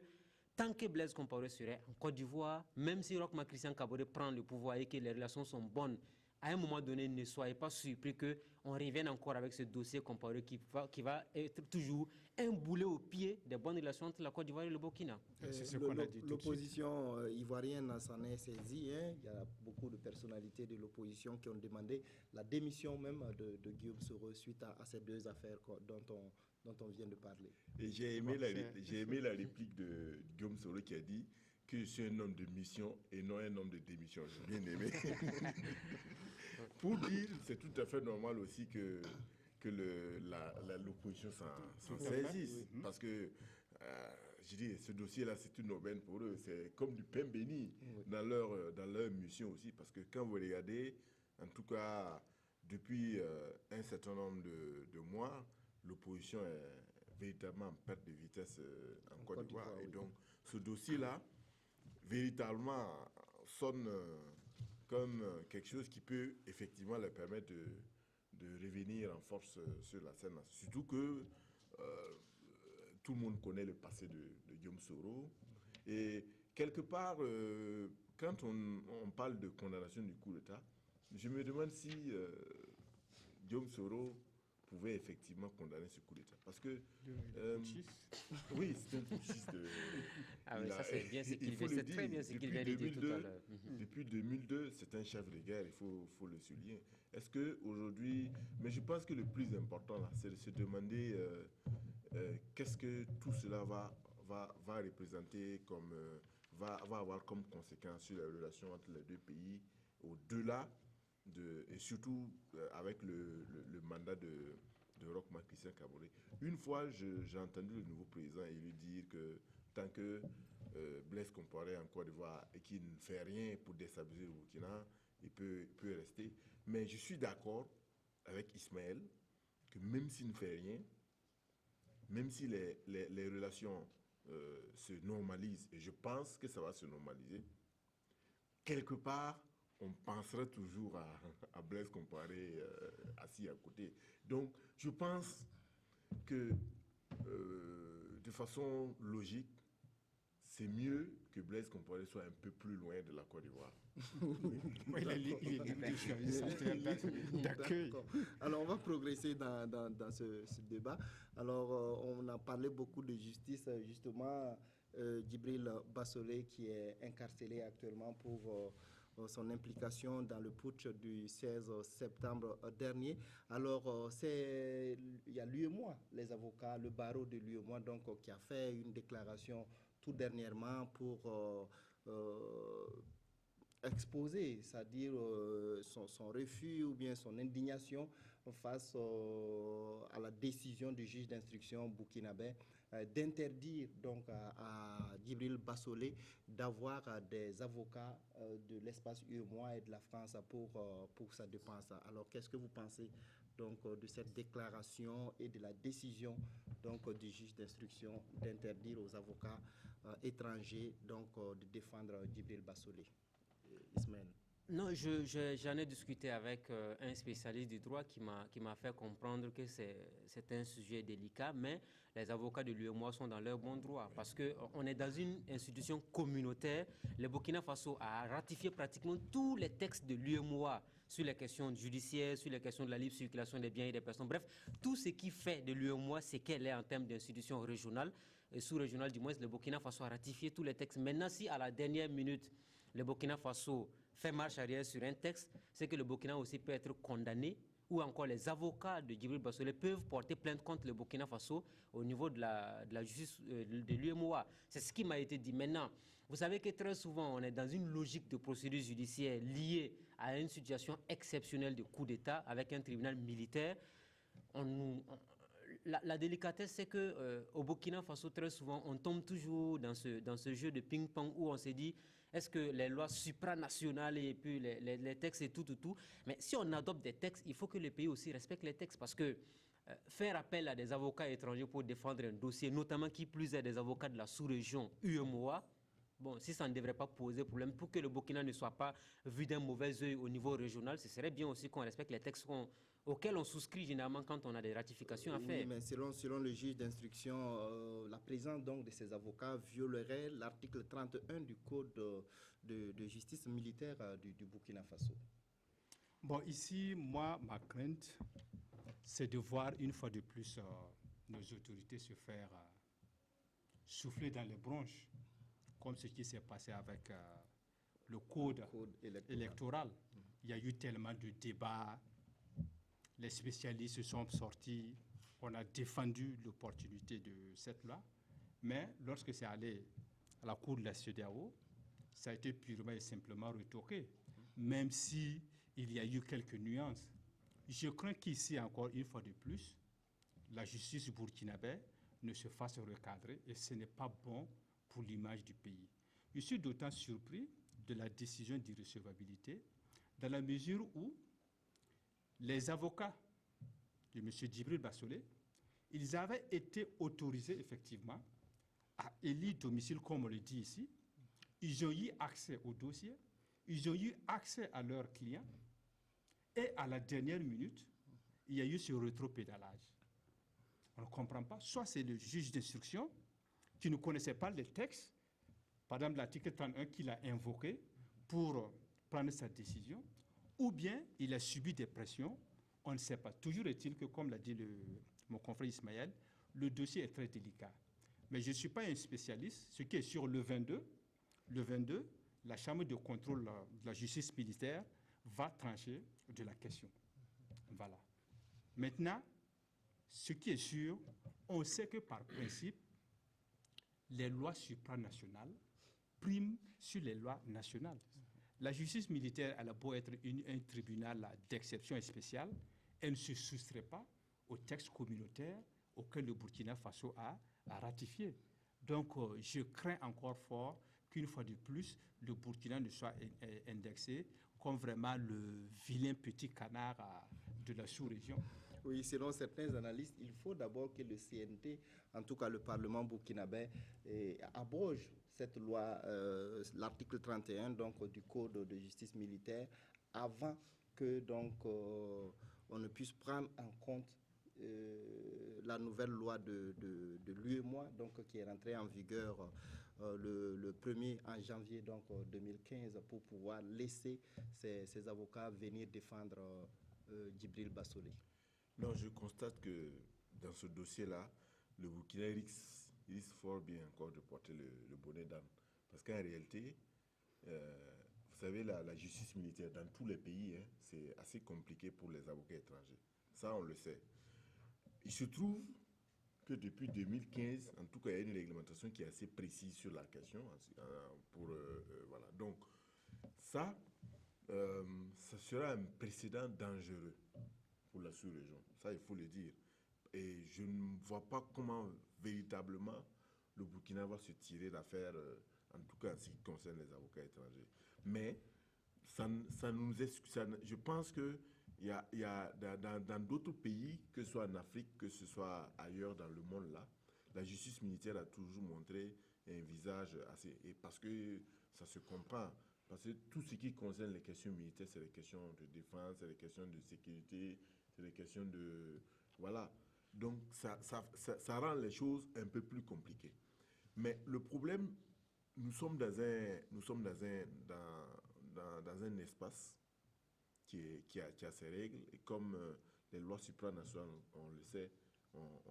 tant que Blaise Compaoré serait en Côte d'Ivoire, même si Roch Marc Christian Kaboré prend le pouvoir et que les relations sont bonnes à un moment donné, ne soyez pas surpris qu'on revienne encore avec ce dossier comparé qui va être toujours un boulet au pied des bonnes relations entre la Côte d'Ivoire et le Burkina. C'est ce qu'on a dit tout de suite. L'opposition ivoirienne s'en est saisie. Hein. Il y a beaucoup de personnalités de l'opposition qui ont demandé la démission même de Guillaume Soro suite à ces deux affaires dont on vient de parler. Et j'ai aimé la réplique de Guillaume Soro qui a dit que je suis un homme de mission et non un homme de démission. J'ai bien aimé. Pour dire, c'est tout à fait normal aussi que l'opposition s'en saisisse. Parce que, je dis, ce dossier-là, c'est une aubaine pour eux. C'est comme du pain béni dans leur mission aussi. Parce que quand vous regardez, en tout cas, depuis un certain nombre de mois, l'opposition est véritablement en perte de vitesse en Côte d'Ivoire. Et donc, ce dossier-là, véritablement, sonne comme quelque chose qui peut effectivement leur permettre de revenir en force sur la scène. Surtout que tout le monde connaît le passé de Guillaume Soro. Et quelque part, quand on parle de condamnation du coup d'État, je me demande si Guillaume Soro pouvait effectivement condamner ce coup d'État. Parce que... oui, c'est un putschiste. Ça c'est bien ce qu'il fait. C'est très bien ce qu'il vient de dire tout à l'heure. Depuis 2002, c'est un chef de guerre, il faut le souligner. Est-ce qu'aujourd'hui... Mais je pense que le plus important, là, c'est de se demander qu'est-ce que tout cela va représenter comme... va avoir comme conséquence sur la relation entre les deux pays, au-delà et surtout avec le mandat de Roch-Marc Christian Kaboré. Une fois, j'ai entendu le nouveau président lui dire que tant que Blaise Compaoré en Côte d'Ivoire et qu'il ne fait rien pour déstabiliser le Burkina, il peut rester. Mais je suis d'accord avec Ismaël que même s'il ne fait rien, même si les relations se normalisent, et je pense que ça va se normaliser, quelque part, on pensera toujours à Blaise Compaoré assis à côté. Donc, je pense que de façon logique, c'est mieux que Blaise Compaoré soit un peu plus loin de la Côte d'Ivoire. D'accueil. Alors, on va progresser dans ce débat. Alors, on a parlé beaucoup de justice, justement. Djibril Bassolé, qui est incarcéré actuellement pour son implication dans le putsch du 16 septembre dernier. Alors, il y a l'UEMOA, les avocats, le barreau de l'UEMOA, donc, qui a fait une déclaration tout dernièrement pour exposer, c'est-à-dire son refus ou bien son indignation face à la décision du juge d'instruction burkinabé d'interdire donc à Djibril Bassolé d'avoir des avocats de l'espace UEMOA et de la France pour sa défense. Alors, qu'est-ce que vous pensez donc de cette déclaration et de la décision donc du juge d'instruction d'interdire aux avocats étrangers donc de défendre Djibril Bassolé? Ismaël. Non, j'en ai discuté avec un spécialiste du droit qui m'a fait comprendre que c'est un sujet délicat, mais les avocats de l'UEMOA sont dans leur bon droit parce qu'on est dans une institution communautaire. Le Burkina Faso a ratifié pratiquement tous les textes de l'UEMOA sur les questions judiciaires, sur les questions de la libre circulation des biens et des personnes. Bref, tout ce qui fait de l'UEMOA ce qu'elle est en termes d'institution régionale, et sous-régionale du moins, le Burkina Faso a ratifié tous les textes. Maintenant, si à la dernière minute, le Burkina Faso fait marche arrière sur un texte, c'est que le Burkina aussi peut être condamné, ou encore les avocats de Djibril Bassolé peuvent porter plainte contre le Burkina Faso au niveau de la justice de l'UEMOA. C'est ce qui m'a été dit. Maintenant, vous savez que très souvent, on est dans une logique de procédure judiciaire liée à une situation exceptionnelle de coup d'État avec un tribunal militaire. La délicatesse, c'est qu'au Burkina Faso, très souvent, on tombe toujours dans ce jeu de ping-pong où on se dit est-ce que les lois supranationales et puis les textes et tout. Mais si on adopte des textes, il faut que le pays aussi respecte les textes parce que faire appel à des avocats étrangers pour défendre un dossier, notamment qui plus est des avocats de la sous-région UEMOA, bon, si ça ne devrait pas poser problème, pour que le Burkina ne soit pas vu d'un mauvais œil au niveau régional, ce serait bien aussi qu'on respecte les textes auxquels on souscrit généralement quand on a des ratifications à faire. Oui, mais selon le juge d'instruction, la présence donc de ces avocats violerait l'article 31 du Code de justice militaire du Burkina Faso. Bon, ici, moi, ma crainte, c'est de voir une fois de plus nos autorités se faire souffler dans les bronches, comme ce qui s'est passé avec le code électoral. Il y a eu tellement de débats, les spécialistes se sont sortis, on a défendu l'opportunité de cette loi, mais lorsque c'est allé à la cour de la CEDEAO, ça a été purement et simplement retoqué, même si il y a eu quelques nuances. Je crains qu'ici, encore une fois de plus, la justice burkinabé ne se fasse recadrer et ce n'est pas bon pour l'image du pays. Je suis d'autant surpris de la décision d'irrecevabilité dans la mesure où les avocats de M. Djibril Bassolé, ils avaient été autorisés effectivement à élire domicile, comme on le dit ici. Ils ont eu accès au dossier, ils ont eu accès à leurs clients et à la dernière minute, il y a eu ce rétropédalage. On ne comprend pas. Soit c'est le juge d'instruction qui ne connaissait pas les textes, par exemple l'article 31 qu'il a invoqué pour prendre sa décision, ou bien il a subi des pressions, on ne sait pas. Toujours est-il que, comme l'a dit mon confrère Ismaël, le dossier est très délicat. Mais je ne suis pas un spécialiste. Ce qui est sur le 22, la Chambre de contrôle de la justice militaire va trancher de la question. Voilà. Maintenant, ce qui est sûr, on sait que par principe, les lois supranationales priment sur les lois nationales. La justice militaire, elle a beau être un tribunal d'exception et spécial, elle ne se soustrait pas aux textes communautaires auxquels le Burkina Faso a ratifié. Donc, je crains encore fort qu'une fois de plus, le Burkina ne soit indexé comme vraiment le vilain petit canard de la sous-région. Oui, selon certains analystes, il faut d'abord que le CNT, en tout cas le Parlement burkinabé, abroge cette loi, l'article 31 donc, du Code de justice militaire, avant que donc, on ne puisse prendre en compte la nouvelle loi de l'UEMOA, donc, qui est rentrée en vigueur le 1er en janvier donc, 2015, pour pouvoir laisser ces avocats venir défendre Djibril Bassolé. Non, je constate que dans ce dossier-là, le Burkina risque fort bien encore de porter le bonnet d'âne. Parce qu'en réalité, vous savez, la justice militaire dans tous les pays, hein, c'est assez compliqué pour les avocats étrangers. Ça, on le sait. Il se trouve que depuis 2015, en tout cas, il y a une réglementation qui est assez précise sur la question. Voilà. Donc, ça sera un précédent dangereux pour la sous-région. Ça, il faut le dire. Et je ne vois pas comment, véritablement, le Burkina va se tirer d'affaire, en tout cas en ce qui concerne les avocats étrangers. Mais je pense que il y a dans d'autres pays, que ce soit en Afrique, que ce soit ailleurs dans le monde, là, la justice militaire a toujours montré un visage assez... Et parce que ça se comprend. Parce que tout ce qui concerne les questions militaires, c'est les questions de défense, c'est les questions de sécurité, c'est les questions de... Voilà. Donc, ça rend les choses un peu plus compliquées. Mais le problème, nous sommes dans un espace qui a ses règles. Et comme les lois supranationales, on le sait, on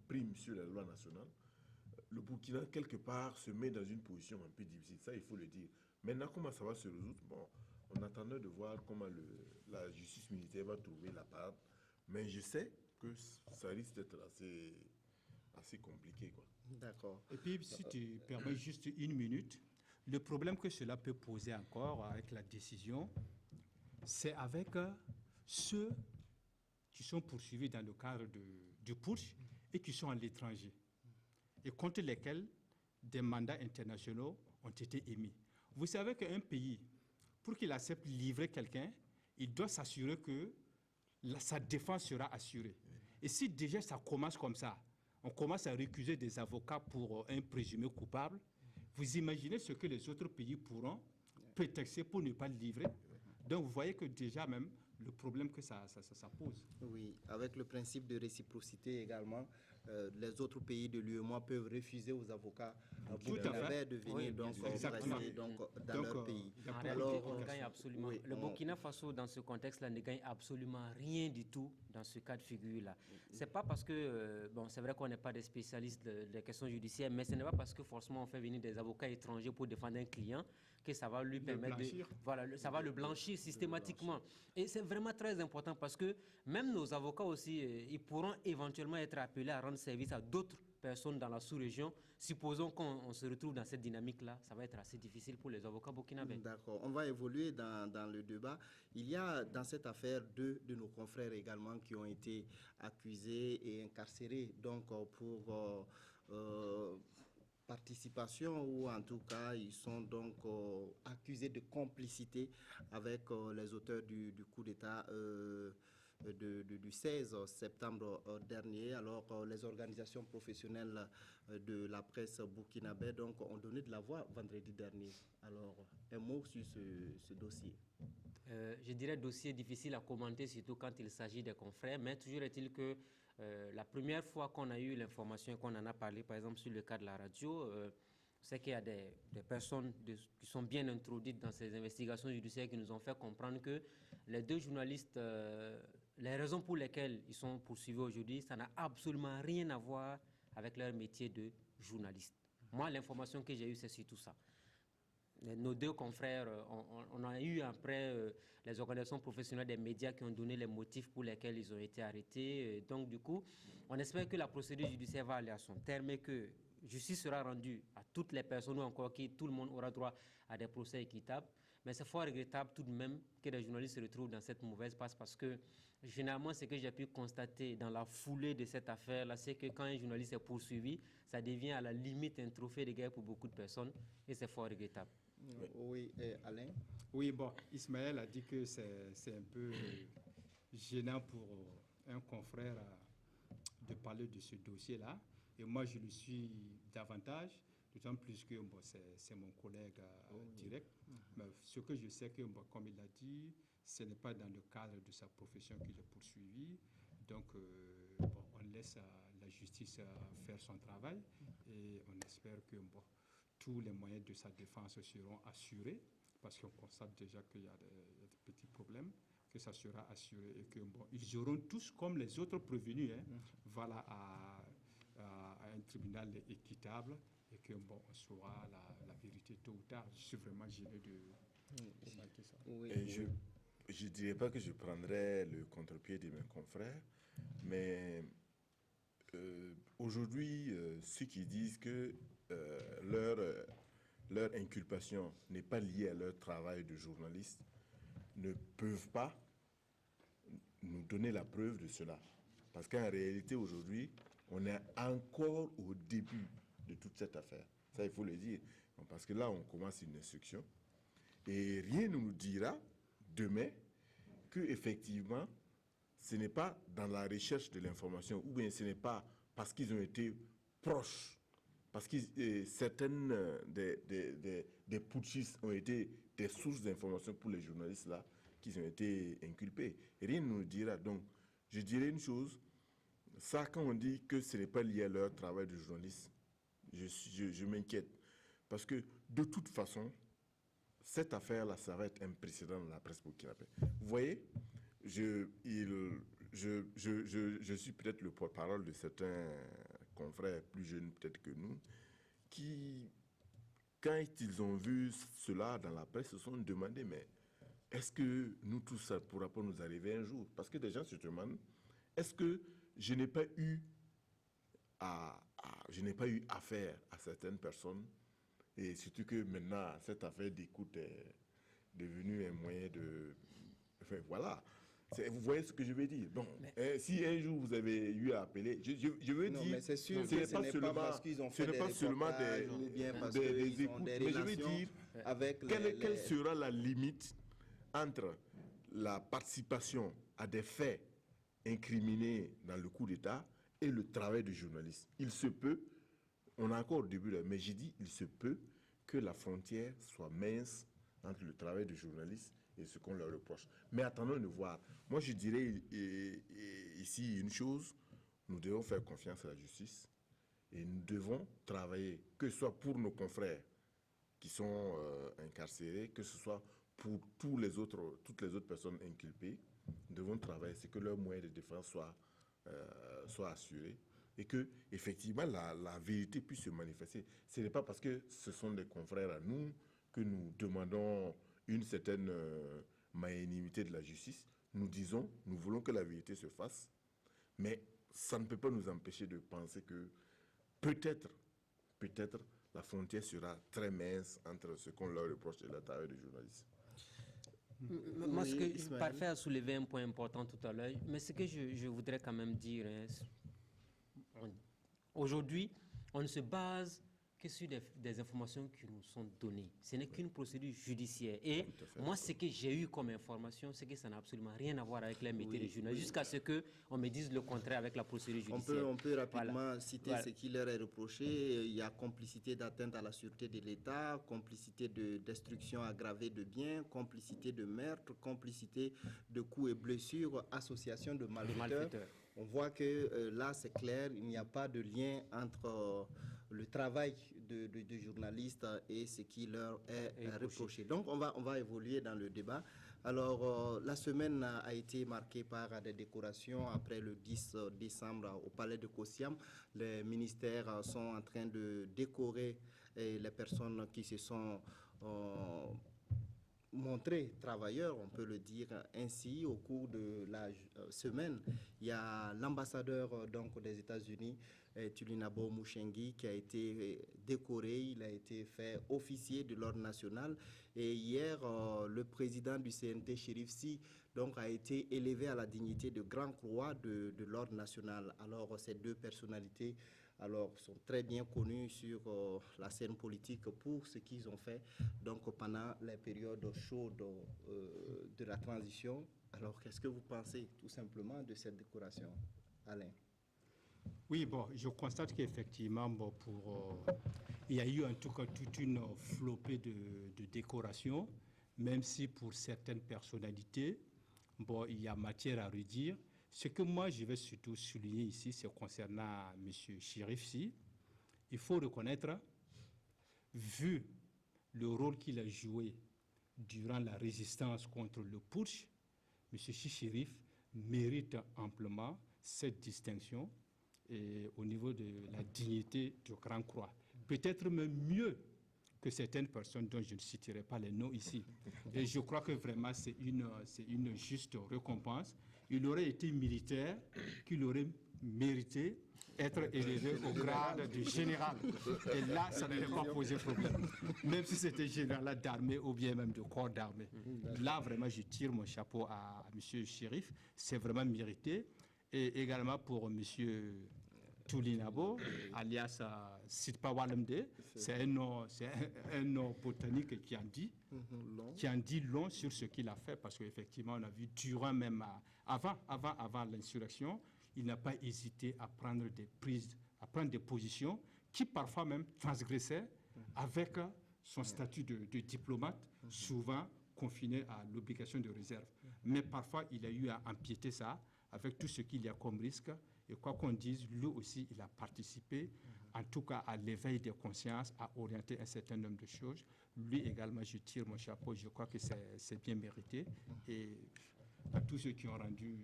prime sur les lois nationales, le Burkina, quelque part, se met dans une position un peu difficile. Ça, il faut le dire. Maintenant, comment ça va se résoudre? Bon, on attendait de voir comment la justice militaire va trouver la part. Mais je sais que ça risque d'être assez compliqué, quoi. D'accord. Et puis, si tu permets juste une minute, le problème que cela peut poser encore avec la décision, c'est avec ceux qui sont poursuivis dans le cadre du putsch et qui sont à l'étranger, et contre lesquels des mandats internationaux ont été émis. Vous savez qu'un pays, pour qu'il accepte de livrer quelqu'un, il doit s'assurer que sa défense sera assurée. Et si déjà ça commence comme ça, on commence à récuser des avocats pour un présumé coupable, vous imaginez ce que les autres pays pourront prétexter pour ne pas le livrer. Donc vous voyez que déjà même le problème que ça pose. Oui, avec le principe de réciprocité également, les autres pays de l'UEMOA peuvent refuser aux avocats burkinabés de venir oui, donc, exactement. dans leur pays. Il y a réalité, on ne complication. gagne absolument. Oui, Le Burkina Faso, dans ce contexte-là, ne gagne absolument rien du tout dans ce cas de figure-là. C'est pas parce que, bon, c'est vrai qu'on n'est pas des spécialistes des questions judiciaires, mais ce n'est pas parce que forcément on fait venir des avocats étrangers pour défendre un client que ça va lui permettre blanchir. de, voilà, ça va le blanchir systématiquement. Et c'est vraiment très important parce que même nos avocats aussi, ils pourront éventuellement être appelés à rendre service à d'autres personnes dans la sous-région. Supposons qu'on se retrouve dans cette dynamique-là, ça va être assez difficile pour les avocats burkinabés. D'accord. On va évoluer dans le débat. Il y a dans cette affaire deux de nos confrères également qui ont été accusés et incarcérés donc pour participation ou en tout cas ils sont donc accusés de complicité avec les auteurs du coup d'État du 16 septembre dernier. Alors, les organisations professionnelles de la presse burkinabé donc, ont donné de la voix vendredi dernier. Alors, un mot sur ce dossier. Je dirais dossier difficile à commenter, surtout quand il s'agit des confrères, mais toujours est-il que la première fois qu'on a eu l'information et qu'on en a parlé, par exemple sur le cas de la radio, c'est qu'il y a des personnes qui sont bien introduites dans ces investigations judiciaires qui nous ont fait comprendre que les deux journalistes, les raisons pour lesquelles ils sont poursuivis aujourd'hui, ça n'a absolument rien à voir avec leur métier de journaliste. Moi, l'information que j'ai eue, c'est surtout ça. Nos deux confrères, on a eu après les organisations professionnelles des médias qui ont donné les motifs pour lesquels ils ont été arrêtés. Donc, du coup, on espère que la procédure judiciaire va aller à son terme et que justice sera rendue à toutes les personnes ou encore que tout le monde aura droit à des procès équitables. Mais c'est fort regrettable tout de même que les journalistes se retrouvent dans cette mauvaise passe parce que généralement, ce que j'ai pu constater dans la foulée de cette affaire-là, c'est que quand un journaliste est poursuivi, ça devient à la limite un trophée de guerre pour beaucoup de personnes et c'est fort regrettable. Oui, Alain. Oui, bon, Ismaël a dit que c'est un peu gênant pour un confrère de parler de ce dossier-là. Et moi, je le suis davantage, d'autant plus que bon, c'est mon collègue direct. Mais ce que je sais, que, bon, comme il l'a dit, ce n'est pas dans le cadre de sa profession qu'il est poursuivi. Donc, bon, on laisse la justice faire son travail et on espère que bon, tous les moyens de sa défense seront assurés, parce qu'on constate déjà qu'il y a des petits problèmes, que ça sera assuré et que bon, ils auront tous, comme les autres prévenus, voilà, à un tribunal équitable et que bon, on saura la vérité tôt ou tard. Je suis vraiment gêné de commenter ça. Oui. Et je ne dirais pas que je prendrais le contre-pied de mes confrères, mais aujourd'hui, ceux qui disent que leur inculpation n'est pas liée à leur travail de journaliste ne peuvent pas nous donner la preuve de cela. Parce qu'en réalité, aujourd'hui, on est encore au début de toute cette affaire. Ça, il faut le dire. Parce que là, on commence une instruction. Et rien ne nous dira demain qu'effectivement, ce n'est pas dans la recherche de l'information, ou bien ce n'est pas parce qu'ils ont été proches, parce que certaines des putschistes ont été des sources d'information pour les journalistes là, qu'ils ont été inculpés. Et rien ne nous dira. Donc, je dirais une chose, ça, quand on dit que ce n'est pas lié à leur travail de journaliste, je m'inquiète. Parce que, de toute façon, cette affaire-là, ça va être un précédent dans la presse burkinabé. Vous voyez, je suis peut-être le porte-parole de certains confrères plus jeunes peut-être que nous, qui, quand ils ont vu cela dans la presse, se sont demandé, mais est-ce que nous tous, ça ne pourra pas nous arriver un jour? Parce que des gens se demandent, est-ce que je n'ai pas eu affaire à certaines personnes, et surtout que maintenant, cette affaire d'écoute est devenue un moyen de... Enfin, voilà. Vous voyez ce que je veux dire? Donc, si un jour vous avez eu à appeler, je veux dire, mais c'est sûr ce que n'est pas seulement, parce qu'ils ont fait ce n'est pas seulement ou bien parce des qu'ils ont écoutes, des mais je veux relations dire, avec quelle sera la limite entre la participation à des faits incriminés dans le coup d'État et le travail du journaliste? Il se peut, on a encore au début là, mais j'ai dit, il se peut que la frontière soit mince entre le travail du journaliste et ce qu'on leur reproche. Mais attendons de voir. Moi, je dirais ici une chose, nous devons faire confiance à la justice et nous devons travailler, que ce soit pour nos confrères qui sont incarcérés, que ce soit pour toutes les autres personnes inculpées, devons travailler, c'est que leurs moyens de défense soient assurés et que effectivement la vérité puisse se manifester. Ce n'est pas parce que ce sont des confrères à nous que nous demandons une certaine magnanimité de la justice. Nous disons, nous voulons que la vérité se fasse, mais ça ne peut pas nous empêcher de penser que peut-être, la frontière sera très mince entre ce qu'on leur reproche et la travail des journalistes. Moi, ce que Ismaël. Parfait a soulevé un point important tout à l'heure, mais ce que je voudrais quand même dire, aujourd'hui, on ne se base que sur des informations qui nous sont données. Ce n'est qu'une procédure judiciaire. Et moi, ce que j'ai eu comme information, c'est que ça n'a absolument rien à voir avec les métiers de journaliste, jusqu'à ce qu'on me dise le contraire avec la procédure judiciaire. On peut rapidement Voilà. citer Voilà. ce qui leur est reproché. Il y a complicité d'atteinte à la sûreté de l'État, complicité de destruction aggravée de biens, complicité de meurtre, complicité de coups et blessures, association de malfaiteurs. On voit que là, c'est clair, il n'y a pas de lien entre le travail de journalistes et ce qui leur est reproché. Donc, on va évoluer dans le débat. Alors, la semaine a été marquée par des décorations. Après le 10 décembre, au palais de Kosiam, les ministères sont en train de décorer les personnes qui se sont montrés travailleurs, on peut le dire ainsi. Au cours de la semaine, il y a l'ambassadeur donc des États-Unis, Tulinabo Mushengi, qui a été décoré. Il a été fait officier de l'ordre national. Et hier, le président du CNT, Chérif Sy, donc, a été élevé à la dignité de Grand Croix de l'ordre national. Alors, ces deux personnalités sont très bien connus sur la scène politique pour ce qu'ils ont fait donc, pendant les périodes chaudes de la transition. Alors, qu'est-ce que vous pensez tout simplement de cette décoration, Alain? Oui, bon, je constate qu'effectivement, bon, il y a eu en tout cas toute une flopée de décorations, même si pour certaines personnalités, bon, il y a matière à redire. Ce que moi, je vais surtout souligner ici, c'est concernant M. Chérif Sy. Il faut reconnaître, vu le rôle qu'il a joué durant la résistance contre le putsch, M. Chérif mérite amplement cette distinction au niveau de la dignité de Grand Croix. Peut-être même mieux que certaines personnes dont je ne citerai pas les noms ici. Et je crois que vraiment c'est une juste récompense. Il aurait été militaire, qu'il aurait mérité être élevé au grade de général. Et là, ça n'aurait pas posé problème. Même si c'était général d'armée ou bien même de corps d'armée. Là, vraiment, je tire mon chapeau à M. Chérif. C'est vraiment mérité. Et également pour M. Tulinabo, alias Sitpa Walemde, c'est un nom botanique qui en dit long sur ce qu'il a fait, parce qu'effectivement, on a vu durant même, avant l'insurrection, il n'a pas hésité à prendre des positions qui parfois même transgressaient avec son statut de diplomate, souvent confiné à l'obligation de réserve. Mais parfois, il a eu à empiéter ça avec tout ce qu'il y a comme risque. Et quoi qu'on dise, lui aussi, il a participé, en tout cas à l'éveil des consciences, à orienter un certain nombre de choses. Lui également, je tire mon chapeau, je crois que c'est bien mérité. Et à tous ceux qui ont rendu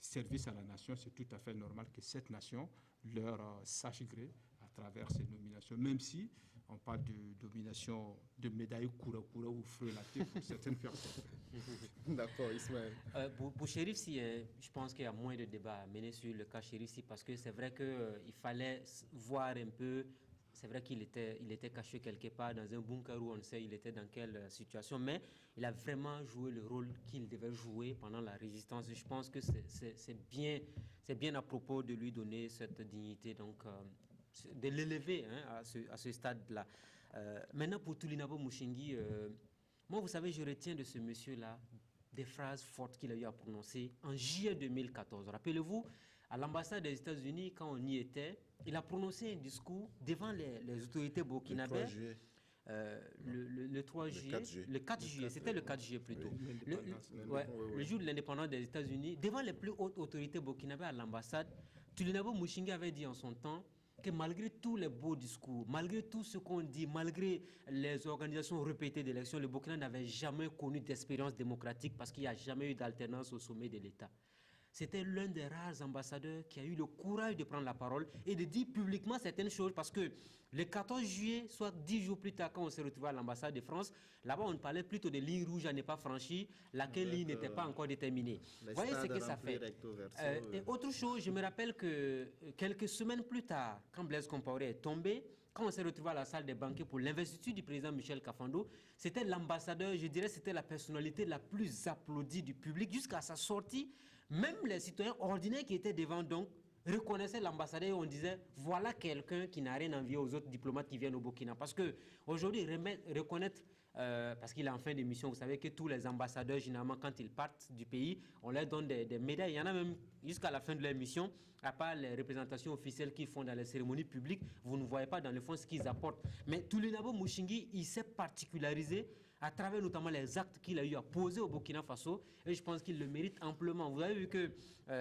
service à la nation, c'est tout à fait normal que cette nation leur sache gré à travers ces nominations, même si on parle de domination de médailles coura ou frelatées pour certaines personnes. D'accord, Ismaël. Pour Chérif Sy, je pense qu'il y a moins de débats à mener sur le cas Chérif Sy, parce que c'est vrai qu'il fallait voir un peu. C'est vrai qu'il était caché quelque part dans un bunker où on ne sait il était dans quelle situation, mais il a vraiment joué le rôle qu'il devait jouer pendant la résistance. Je pense que c'est bien à propos de lui donner cette dignité, donc de l'élever à ce stade-là. Maintenant, pour Tulinabo Mushengi, moi, vous savez, je retiens de ce monsieur-là des phrases fortes qu'il a eu à prononcer en juillet 2014. Rappelez-vous, à l'ambassade des États-Unis, quand on y était, il a prononcé un discours devant les autorités burkinabées. Le 3 juillet. Le 4 juillet, c'était le 4 juillet plutôt. Le jour de l'indépendance des États-Unis, devant les plus hautes autorités burkinabées à l'ambassade, Tulinabo Mushengi avait dit en son temps que malgré tous les beaux discours, malgré tout ce qu'on dit, malgré les organisations répétées d'élections, le Burkina n'avait jamais connu d'expérience démocratique parce qu'il n'y a jamais eu d'alternance au sommet de l'État. C'était l'un des rares ambassadeurs qui a eu le courage de prendre la parole et de dire publiquement certaines choses parce que le 14 juillet, soit 10 jours plus tard, quand on s'est retrouvé à l'ambassade de France, là-bas on parlait plutôt de lignes rouges à ne pas franchir, laquelle ligne n'était pas encore déterminée. Vous voyez ce que ça fait. Et autre chose, je me rappelle que quelques semaines plus tard, quand Blaise Compaoré est tombé, quand on s'est retrouvé à la salle des banquets pour l'investiture du président Michel Kafando, c'était l'ambassadeur, je dirais, c'était la personnalité la plus applaudie du public jusqu'à sa sortie. Même les citoyens ordinaires qui étaient devant, donc, reconnaissaient l'ambassadeur et on disait, voilà quelqu'un qui n'a rien envié aux autres diplomates qui viennent au Burkina. Parce qu'aujourd'hui, reconnaître, parce qu'il est en fin d'émission, vous savez que tous les ambassadeurs, généralement, quand ils partent du pays, on leur donne des médailles. Il y en a même jusqu'à la fin de leur mission, à part les représentations officielles qu'ils font dans les cérémonies publiques, vous ne voyez pas dans le fond ce qu'ils apportent. Mais Toulinabo Mouchingi, il s'est particularisé à travers notamment les actes qu'il a eu à poser au Burkina Faso, et je pense qu'il le mérite amplement. Vous avez vu que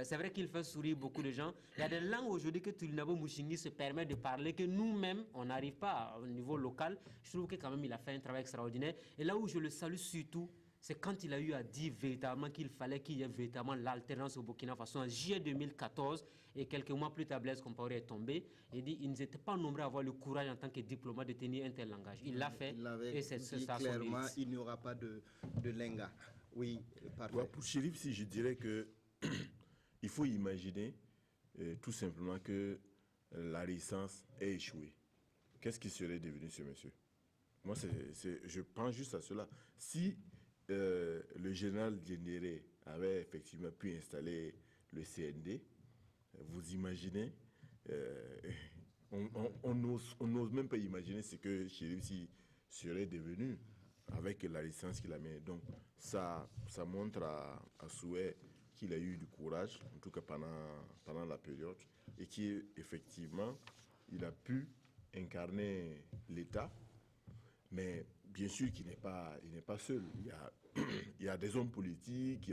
c'est vrai qu'il fait sourire beaucoup de gens. Il y a des langues aujourd'hui que Toulinabo Mouchingi se permet de parler, que nous-mêmes, on n'arrive pas au niveau local. Je trouve que quand même, il a fait un travail extraordinaire. Et là où je le salue surtout, c'est quand il a eu à dire véritablement qu'il fallait qu'il y ait véritablement l'alternance au Burkina Faso en juillet 2014, et quelques mois plus tard, Blaise Compaoré est tombé, et dit qu'ils n'étaient pas nombreux à avoir le courage en tant que diplomate de tenir un tel langage. Il l'a fait, et c'est ça clairement, il n'y aura pas de lenga. Oui, parfait. Ouais, pour Chérif, si je dirais que il faut imaginer tout simplement que la résistance ait échoué. Qu'est-ce qui serait devenu ce monsieur? Moi, je pense juste à cela. Si le général Diendéré avait effectivement pu installer le CND, vous imaginez, on n'ose même pas imaginer ce que Chérif serait devenu avec la licence qu'il a mis. Donc ça montre à souhait qu'il a eu du courage, en tout cas pendant la période, et qu'effectivement, il a pu incarner l'État, mais bien sûr qu'il n'est pas seul. Il y a des hommes politiques, il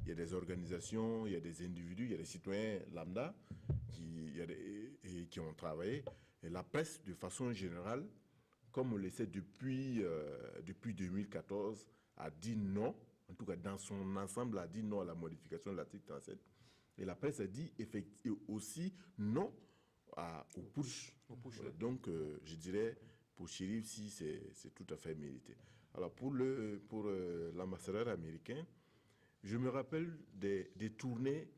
y a des organisations, il y a des individus, il y a des citoyens lambda qui ont travaillé. Et la presse, de façon générale, comme on le sait depuis 2014, a dit non, en tout cas dans son ensemble, a dit non à la modification de l'article 37. Et la presse a dit effectivement aussi non au push. Donc, je dirais, pour Chérif, si c'est tout à fait mérité. Alors, pour l'ambassadeur américain, je me rappelle des tournées,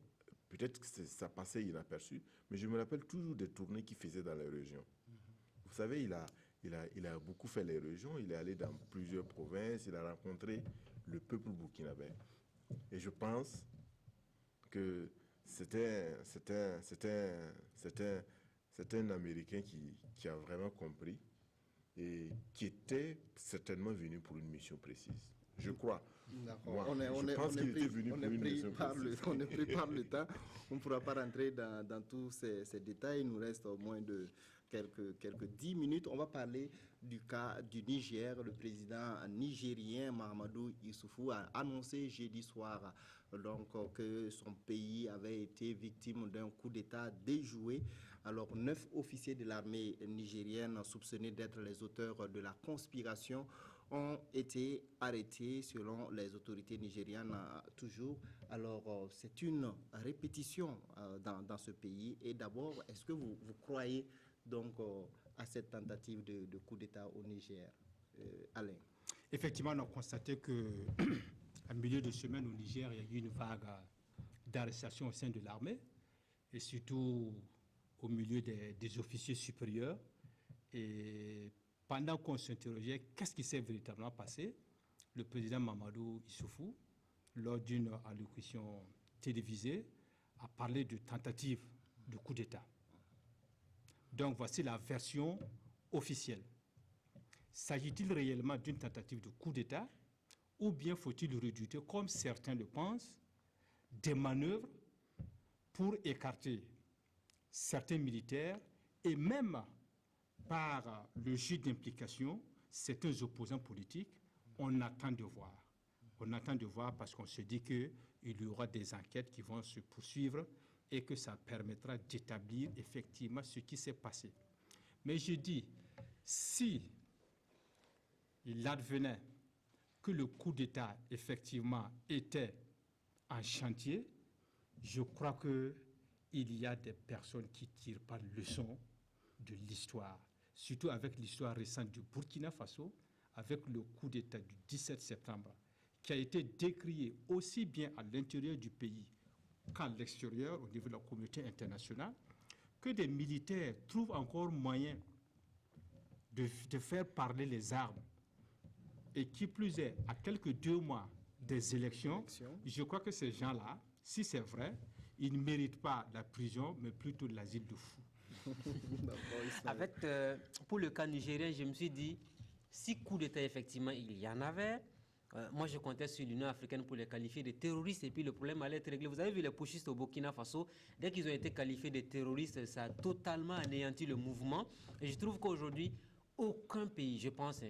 peut-être que ça passait inaperçu, mais je me rappelle toujours des tournées qu'il faisait dans les régions. Vous savez, il a beaucoup fait les régions, il est allé dans plusieurs provinces, il a rencontré le peuple burkinabé. Et je pense que c'était un Américain qui a vraiment compris et qui était certainement venu pour une mission précise. Je crois. Moi, je pense qu'il était venu pour une mission précise. On est pris par le temps. On ne pourra pas rentrer dans tous ces détails. Il nous reste au moins quelques 10 minutes. On va parler du cas du Niger. Le président nigérien Mahamadou Issoufou a annoncé jeudi soir donc, que son pays avait été victime d'un coup d'État déjoué. Alors, 9 officiers de l'armée nigérienne soupçonnés d'être les auteurs de la conspiration ont été arrêtés selon les autorités nigériennes toujours. Alors, c'est une répétition dans ce pays. Et d'abord, est-ce que vous croyez donc à cette tentative de coup d'État au Niger, Alain? Effectivement, on a constaté que en milieu de semaine au Niger, il y a eu une vague d'arrestations au sein de l'armée, et surtout au milieu des officiers supérieurs. Et pendant qu'on s'interrogeait, qu'est-ce qui s'est véritablement passé, le président Mahamadou Issoufou, lors d'une allocution télévisée, a parlé de tentative de coup d'État. Donc voici la version officielle. S'agit-il réellement d'une tentative de coup d'État, ou bien faut-il redouter, comme certains le pensent, des manœuvres pour écarter certains militaires et même par le jeu d'implication certains opposants politiques? On attend de voir. On attend de voir parce qu'on se dit qu'il y aura des enquêtes qui vont se poursuivre et que ça permettra d'établir effectivement ce qui s'est passé. Mais je dis, si il advenait que le coup d'État effectivement était en chantier, je crois qu'il y a des personnes qui ne tirent pas leçon de l'histoire, surtout avec l'histoire récente du Burkina Faso, avec le coup d'État du 17 septembre, qui a été décrié aussi bien à l'intérieur du pays qu'à l'extérieur, au niveau de la communauté internationale, que des militaires trouvent encore moyen de faire parler les armes. Et qui plus est, à quelques 2 mois des élections, je crois que ces gens-là, si c'est vrai, ils ne méritent pas la prison, mais plutôt l'asile de fou. En fait, pour le cas nigérien, je me suis dit, si coup d'État, effectivement, il y en avait, moi, je comptais sur l'Union africaine pour les qualifier de terroristes et puis le problème allait être réglé. Vous avez vu les putschistes au Burkina Faso, dès qu'ils ont été qualifiés de terroristes, ça a totalement anéanti le mouvement. Et je trouve qu'aujourd'hui, aucun pays, je pense,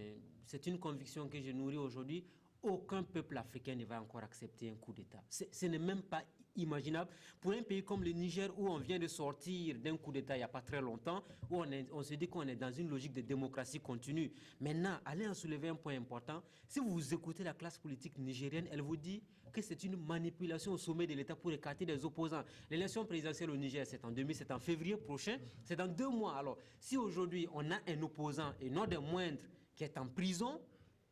c'est une conviction que je nourris aujourd'hui, aucun peuple africain ne va encore accepter un coup d'État. Ce n'est même pas imaginable. Pour un pays comme le Niger, où on vient de sortir d'un coup d'État il n'y a pas très longtemps, où on se dit qu'on est dans une logique de démocratie continue. Maintenant, allez en soulever un point important. Si vous écoutez la classe politique nigérienne, elle vous dit que c'est une manipulation au sommet de l'État pour écarter des opposants. L'élection présidentielle au Niger, c'est en février prochain, c'est dans 2 mois. Alors, si aujourd'hui on a un opposant, et non des moindres, qui est en prison,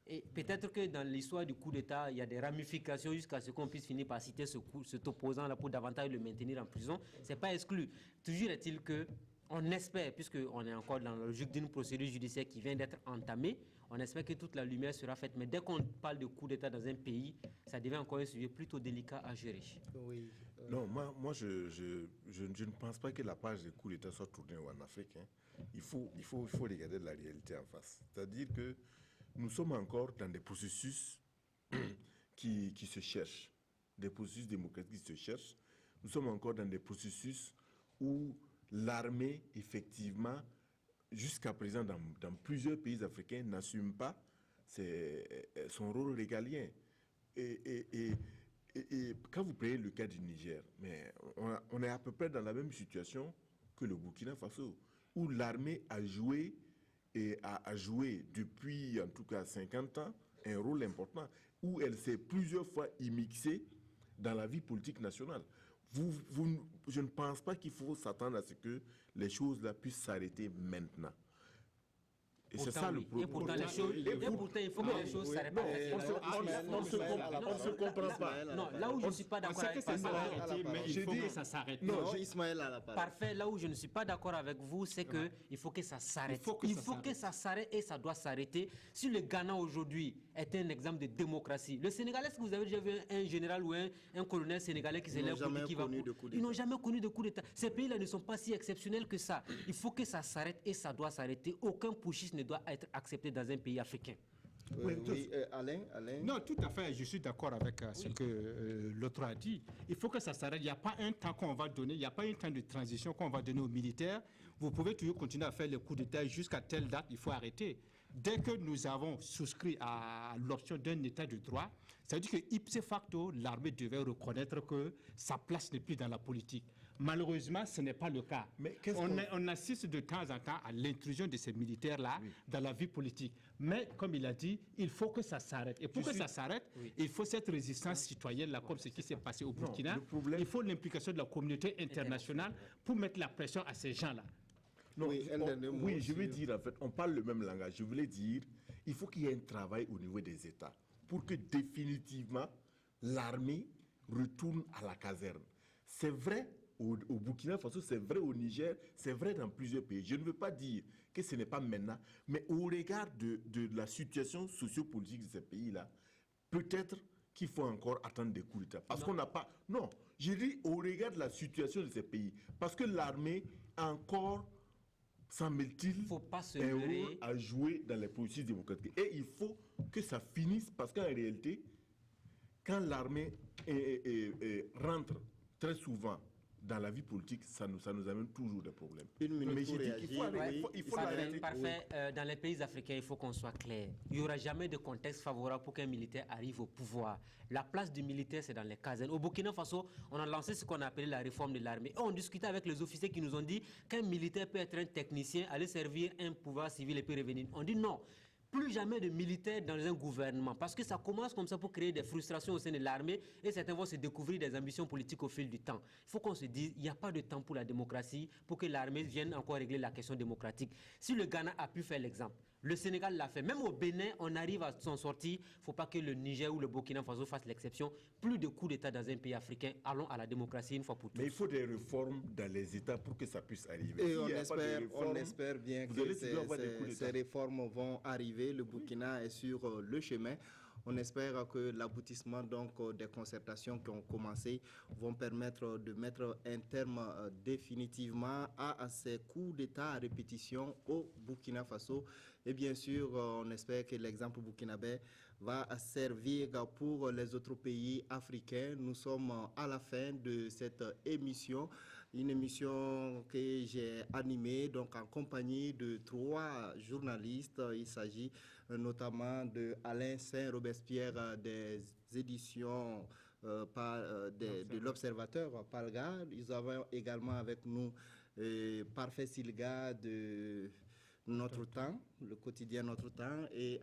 et peut-être que dans l'histoire du coup d'État, il y a des ramifications jusqu'à ce qu'on puisse finir par citer cet opposant-là pour davantage le maintenir en prison. Ce n'est pas exclu. Toujours est-il qu'on espère, puisqu'on est encore dans la logique d'une procédure judiciaire qui vient d'être entamée, on espère que toute la lumière sera faite. Mais dès qu'on parle de coup d'État dans un pays, ça devient encore un sujet plutôt délicat à gérer. Oui. Non, moi je ne pense pas que la page des coups d'État soit tournée en Afrique. Hein. Il faut regarder la réalité en face. C'est-à-dire que nous sommes encore dans des processus qui se cherchent, des processus démocratiques qui se cherchent. Nous sommes encore dans des processus où l'armée, effectivement, jusqu'à présent, dans plusieurs pays africains, n'assume pas son rôle régalien. Et quand vous prenez le cas du Niger, mais on est à peu près dans la même situation que le Burkina Faso, où l'armée a joué depuis en tout cas 50 ans un rôle important, où elle s'est plusieurs fois immixée dans la vie politique nationale. Je ne pense pas qu'il faut s'attendre à ce que les choses là puissent s'arrêter maintenant. Et c'est ça le problème. Et pourtant, il faut que les choses s'arrêtent pas. On ne se comprend pas. Non, là où je ne suis pas d'accord avec vous, mais il faut que ça s'arrête. Non, Ismaël a la parole. Parfait, là où je ne suis pas d'accord avec vous, c'est qu'il faut que ça s'arrête. Il faut que ça s'arrête et ça doit s'arrêter. Si le Ghana aujourd'hui est un exemple de démocratie, le Sénégal, est-ce que vous avez déjà vu un général ou un colonel sénégalais qui s'élève pour qui va... Ils n'ont jamais connu de coup d'État. Ces pays-là ne sont pas si exceptionnels que ça. Il faut que ça s'arrête et ça doit s'arrêter. Aucun putschiste ne doit être accepté dans un pays africain. Oui, Alain. Non, tout à fait, je suis d'accord avec ce que l'autre a dit. Il faut que ça s'arrête. Il n'y a pas un temps qu'on va donner, il n'y a pas un temps de transition qu'on va donner aux militaires. Vous pouvez toujours continuer à faire les coups d'État jusqu'à telle date, il faut arrêter. Dès que nous avons souscrit à l'option d'un État de droit, ça veut dire que ipso facto, l'armée devait reconnaître que sa place n'est plus dans la politique. Malheureusement, ce n'est pas le cas. Mais on assiste de temps en temps à l'intrusion de ces militaires-là dans la vie politique. Mais, comme il a dit, il faut que ça s'arrête. Et pour que ça s'arrête, il faut cette résistance citoyenne-là, comme ce qui s'est passé au Burkina. Il faut l'implication de la communauté internationale pour mettre la pression à ces gens-là. Non, je veux dire, en fait, on parle le même langage. Je voulais dire, il faut qu'il y ait un travail au niveau des États pour que définitivement l'armée retourne à la caserne. C'est vrai au Burkina Faso, c'est vrai au Niger, c'est vrai dans plusieurs pays. Je ne veux pas dire que ce n'est pas maintenant, mais au regard de la situation sociopolitique de ces pays-là, peut-être qu'il faut encore attendre des coups d'État. Parce qu'on n'a pas... Non, je dis au regard de la situation de ces pays. Parce que l'armée a encore, semble-t-il, un rôle à jouer dans les processus démocratiques. Et il faut que ça finisse, parce qu'en réalité, quand l'armée rentre très souvent dans la vie politique, ça nous amène toujours des problèmes. Une minute Mais pour j'ai dit qu'il faut réagir. il faut Parfait, l'arrêter. parfait. Dans les pays africains, il faut qu'on soit clair. Il n'y aura jamais de contexte favorable pour qu'un militaire arrive au pouvoir. La place du militaire, c'est dans les casernes. Au Burkina Faso, on a lancé ce qu'on a appelé la réforme de l'armée. Et on discutait avec les officiers qui nous ont dit qu'un militaire peut être un technicien, aller servir un pouvoir civil et puis revenir. On dit non. Plus jamais de militaires dans un gouvernement, parce que ça commence comme ça pour créer des frustrations au sein de l'armée et certains vont se découvrir des ambitions politiques au fil du temps. Il faut qu'on se dise, il n'y a pas de temps pour la démocratie, pour que l'armée vienne encore régler la question démocratique. Si le Ghana a pu faire l'exemple, le Sénégal l'a fait. Même au Bénin, on arrive à s'en sortir. Il ne faut pas que le Niger ou le Burkina Faso fassent l'exception. Plus de coups d'État dans un pays africain. Allons à la démocratie une fois pour toutes. Mais il faut des réformes dans les États pour que ça puisse arriver. Et S'il on espère bien vous que allez toujours avoir des coups ces d'État. réformes vont arriver. Le Burkina est sur le chemin. On espère que l'aboutissement des concertations qui ont commencé vont permettre de mettre un terme définitivement à ces coups d'État à répétition au Burkina Faso. Et bien sûr, on espère que l'exemple burkinabé va servir pour les autres pays africains. Nous sommes à la fin de cette émission. Une émission que j'ai animée donc en compagnie de 3 journalistes. Il s'agit notamment de Alain Saint-Robespierre des éditions de l'Observateur Palga. Nous avons également avec nous Parfait Silga de Notre Temps, le quotidien Notre Temps, et